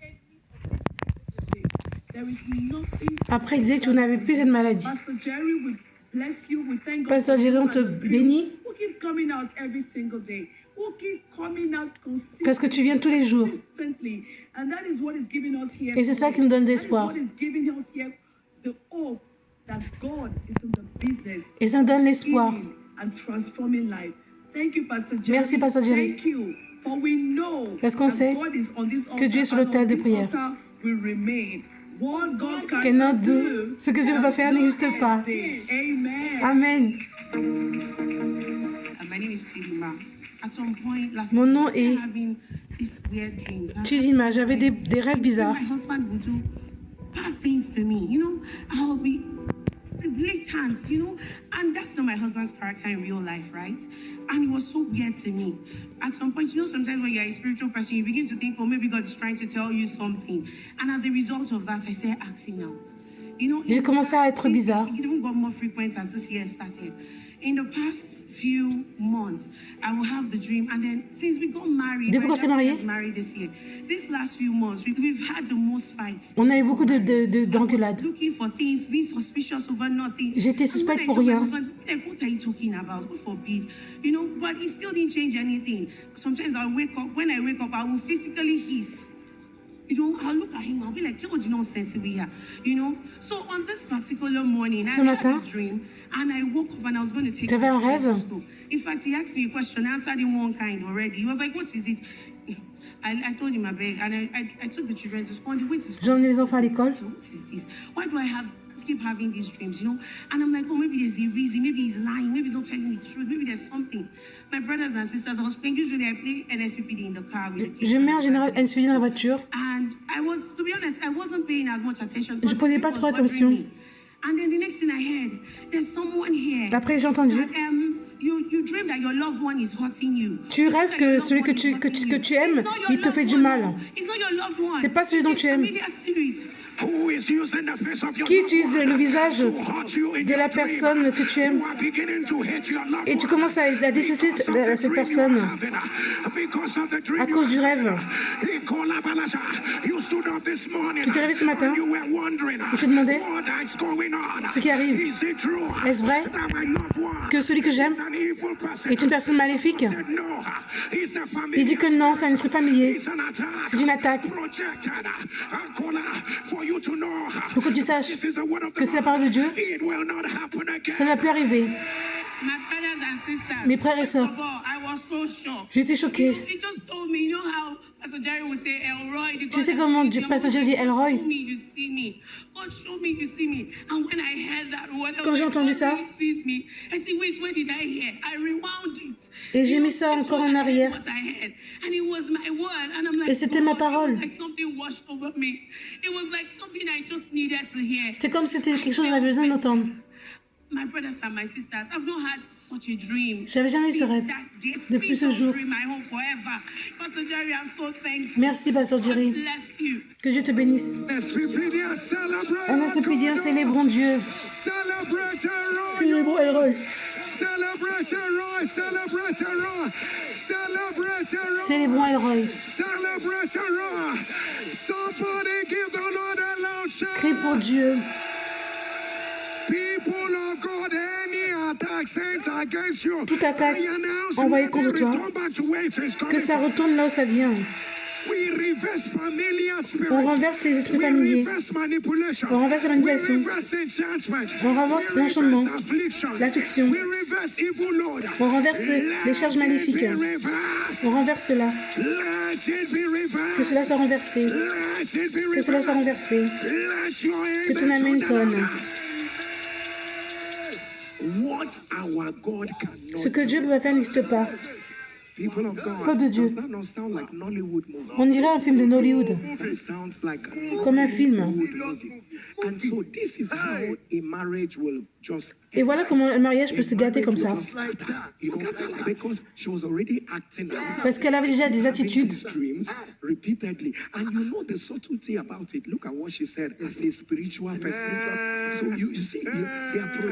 any of these diseases. There is nothing. Après, il disait que tu n'avais plus cette maladie. Pastor Jerry would bless you. We thank God. Pasteur Jerry, on te bénit. Who keeps coming out every single day? Who keeps coming out consistently? Parce que tu viens tous les jours. And that is what is giving us here. Et c'est ça qui nous donne de l'espoir. That is what is giving us here the hope that God is in the business. Et ça nous donne l'espoir. And transforming life. Thank you, Pastor Jerry. Merci, Pasteur Jerry. Thank you. For we know parce qu'on sait que Dieu est sur l'autel de prière. Cannot do. Ce que Dieu ne peut pas faire n'existe pas. Amen. Mon nom est Chidinma. J'avais des rêves bizarres. Blatant, and that's not my husband's character in real life, right? And it was so weird to me. At some point, sometimes when you're a spiritual person, you begin to think, oh, maybe God is trying to tell you something. And as a result of that, I started acting out. J'ai commencé à être bizarre. It even got more frequent as this year started. In the past few months, I will have the dream, and then since we got married, Depuis qu'on s'est mariés, married this year, these last few months, we've had the most fights. on a eu beaucoup d'engueulades. Looking for things, being suspicious over nothing. J'étais suspecte pour rien. Like, what are you talking about? God forbid, But it still didn't change anything. Sometimes I'll wake up. When I wake up, I will physically hiss. I'll look at him, I'll be like, what nonsense we are, So on this particular morning, I had a dream, and I woke up and I was going to take my children to school. In fact, he asked me a question, I answered him one kind already. He was like, what is it? I told him I beg, and I took the children to school. On the way to school, j'emmenais les enfants à l'école. So what is this? Why do I keep having these dreams, And I'm like, oh, maybe there's a reason. Maybe he's lying. Maybe he's not telling me the truth. Maybe there's something. My brothers and sisters, I was playing. Usually I play NSPPD in the car with the kids. Je mets en général NSPPD dans la voiture. And to be honest, I wasn't paying as much attention. Je posais pas trop attention. And then the next thing I heard, there's someone here. Après, j'ai entendu. You dream that your loved one is hurting you. Tu rêves que celui que tu aimes, il te fait du mal. C'est pas celui dont tu aimes. Qui utilise le visage de la personne que tu aimes et tu commences à détester cette personne à cause du rêve. Tu t'es réveillé ce matin et tu te demandais ce qui arrive. Est-ce vrai que celui que j'aime est une personne maléfique? Il dit que non, c'est un esprit familier. C'est une attaque. Pour que tu saches que c'est la parole de Dieu, ça ne va plus arriver. Mes frères et sœurs, j'étais choquée. Tu sais comment Pasteur Jerry dit Elroy? Quand j'ai entendu ça, et j'ai mis ça encore en arrière, et c'était ma parole. C'était comme si c'était quelque chose que j'avais besoin d'entendre. J'avais jamais eu ce rêve depuis ce jour. Merci, Pasteur Jerry. Que Dieu te bénisse. On a pu dire, célébrons Dieu. Célébrons Elroy. Célébrons Elroy. Crie pour Dieu. Toute attaque envoyée contre toi, que ça retourne là où ça vient. On renverse les esprits familiers. On renverse la manipulation. On renverse l'enchantement, l'affliction. On renverse les charges maléfiques. On renverse cela. Que cela soit renversé. Que cela soit renversé. Que ton amen tonne. Ce que Dieu peut faire n'existe pas. Peuple de Dieu. On dirait un film de Nollywood. Comme un film. Et voilà comment le mariage peut se gâter comme ça. Parce qu'elle avait déjà des attitudes.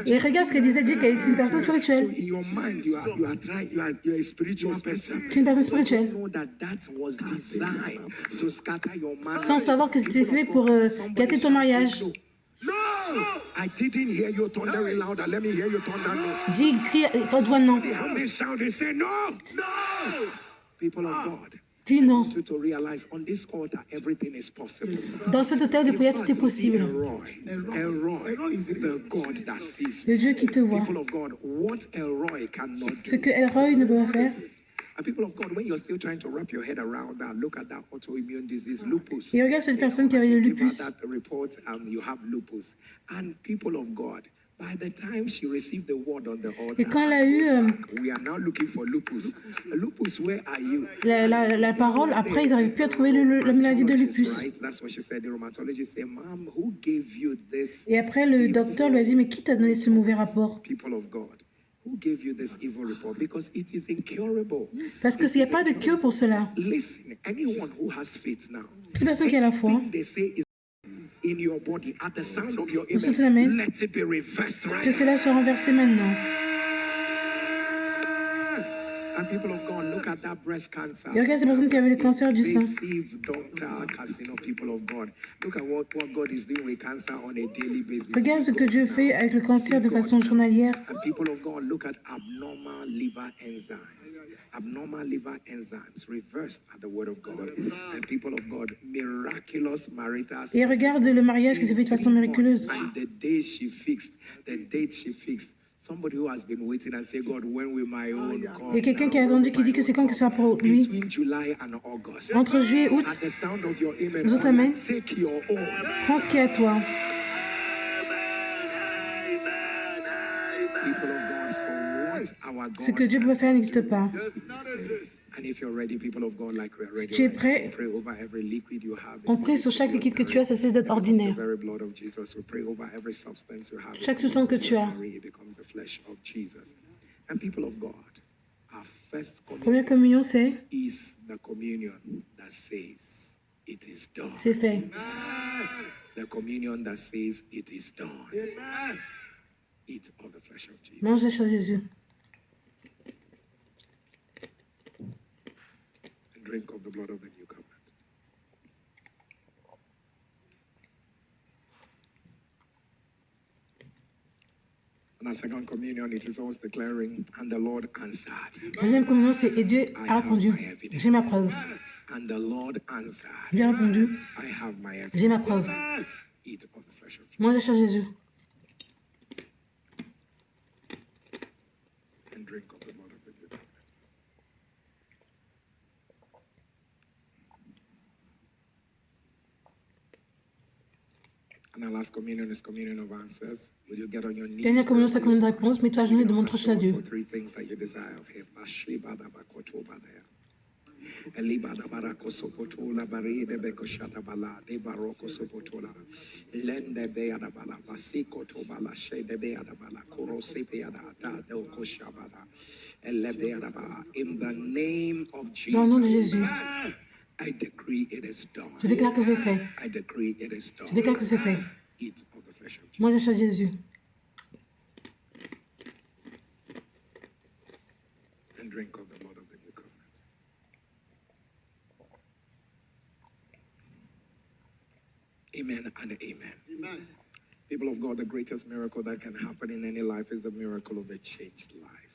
Et regarde ce qu'elle disait, dit qu'elle est une personne spirituelle. C'est une personne spirituelle. Sans savoir que c'était fait pour gâter ton mariage. I didn't hear you thundering louder. Let me hear you thunder no. Dis, crie, redis non. They shout, they say no, no. People of God. Dis non. To realize on this altar everything is possible. Dans cet hôtel de prière, tout est possible. Elroy is the God that sees. Le Dieu qui te voit. People of God, what Elroy cannot do. Ce que Elroy ne peut pas faire. And people of God, when you're still trying to wrap your head around that, look at that autoimmune disease, lupus. Et regarde cette personne qui avait le lupus. That report, you have lupus. And people of God, by the time she received the word on the altar, et quand elle a eu we are now looking for lupus. Lupus, where are you? La parole, après ils n'arrivent plus à trouver la maladie de lupus. That's what she said. The rheumatologist said, "Ma'am, who gave you this?" Et après le docteur lui a dit, mais qui t'a donné ce mauvais rapport? People of God. Who gave you this evil report? Because it is incurable. Parce qu'il n'y a pas de cure pour cela. Listen, anyone who has faith now. Toute personne qui a la foi. in your body at the sound of your Vous sentez la main? amen. Let it be reversed right Que cela soit renversé maintenant. And people of God, look at that breast cancer. Et regarde ces personnes qui avaient le cancer du sein. Invasive Dr. Casino, people of God. Look at what God is doing with cancer on a daily basis. Regarde ce que Dieu fait avec le cancer de façon journalière. And people of God, look at abnormal liver enzymes. Abnormal liver enzymes reversed at the word of God. And people of God, miraculous marital. Et regarde le mariage qui s'est fait de façon miraculeuse. And the date she fixed. Somebody who has been waiting and say, God, when will my own come? Il y a quelqu'un qui a attendu, qui dit que c'est quand que ça pour lui. Between July and August. Entre juillet et août, At the sound of your amen, vous autres, amen. take your own. Prends ce qui est à toi. People of God, for what our Ce que God. Dieu peut faire n'existe pas. And if you're ready, people of God, like we're ready, Si tu es prêt, pray over every liquid you have. on prie sur chaque liquide que tu as, ça cesse d'être The ordinaire. very blood of Jesus. We pray over every substance you have. Chaque substance que tu as. It becomes the flesh of Jesus. And people of God, our first Première communion communion, c'est is the communion that says it is done. c'est fait. The communion that says it is done. Eat of the flesh of Jesus. Mange la chair de Jésus. And drink of the blood of the new covenant. And our second communion, it is always declaring, and the Lord answered. La deuxième communion, c'est et Dieu a répondu. J'ai ma preuve. And the Lord answered. Dieu a répondu. I have my evidence. J'ai ma preuve. Eat of the flesh of Jesus. Mange la chair de Jésus. And drink of the blood of the new covenant. And our last communion is communion of answers. Will you get on your knees? Dernière communion, c'est la communion de réponse. Mets-toi à genoux et demande trop à Dieu. For three things that you desire of him. Bashibadabakotobadaya. Elibadabarakosopotola baridebekoshatabala, debarokosopotola. Lendebeadabala, basikotobala, shedebeadabala, korosebeadada, delkoshabada, elebeadaba. In the name of Dans le nom de Jesus, Jésus, I decree it is done. je déclare que c'est fait. I decree it is Je done. déclare que c'est fait. Eat of the flesh of Jesus. Mange la chair de Jésus. And drink of the blood of the new covenant. Amen and amen. People of God, the greatest miracle that can happen in any life is the miracle of a changed life.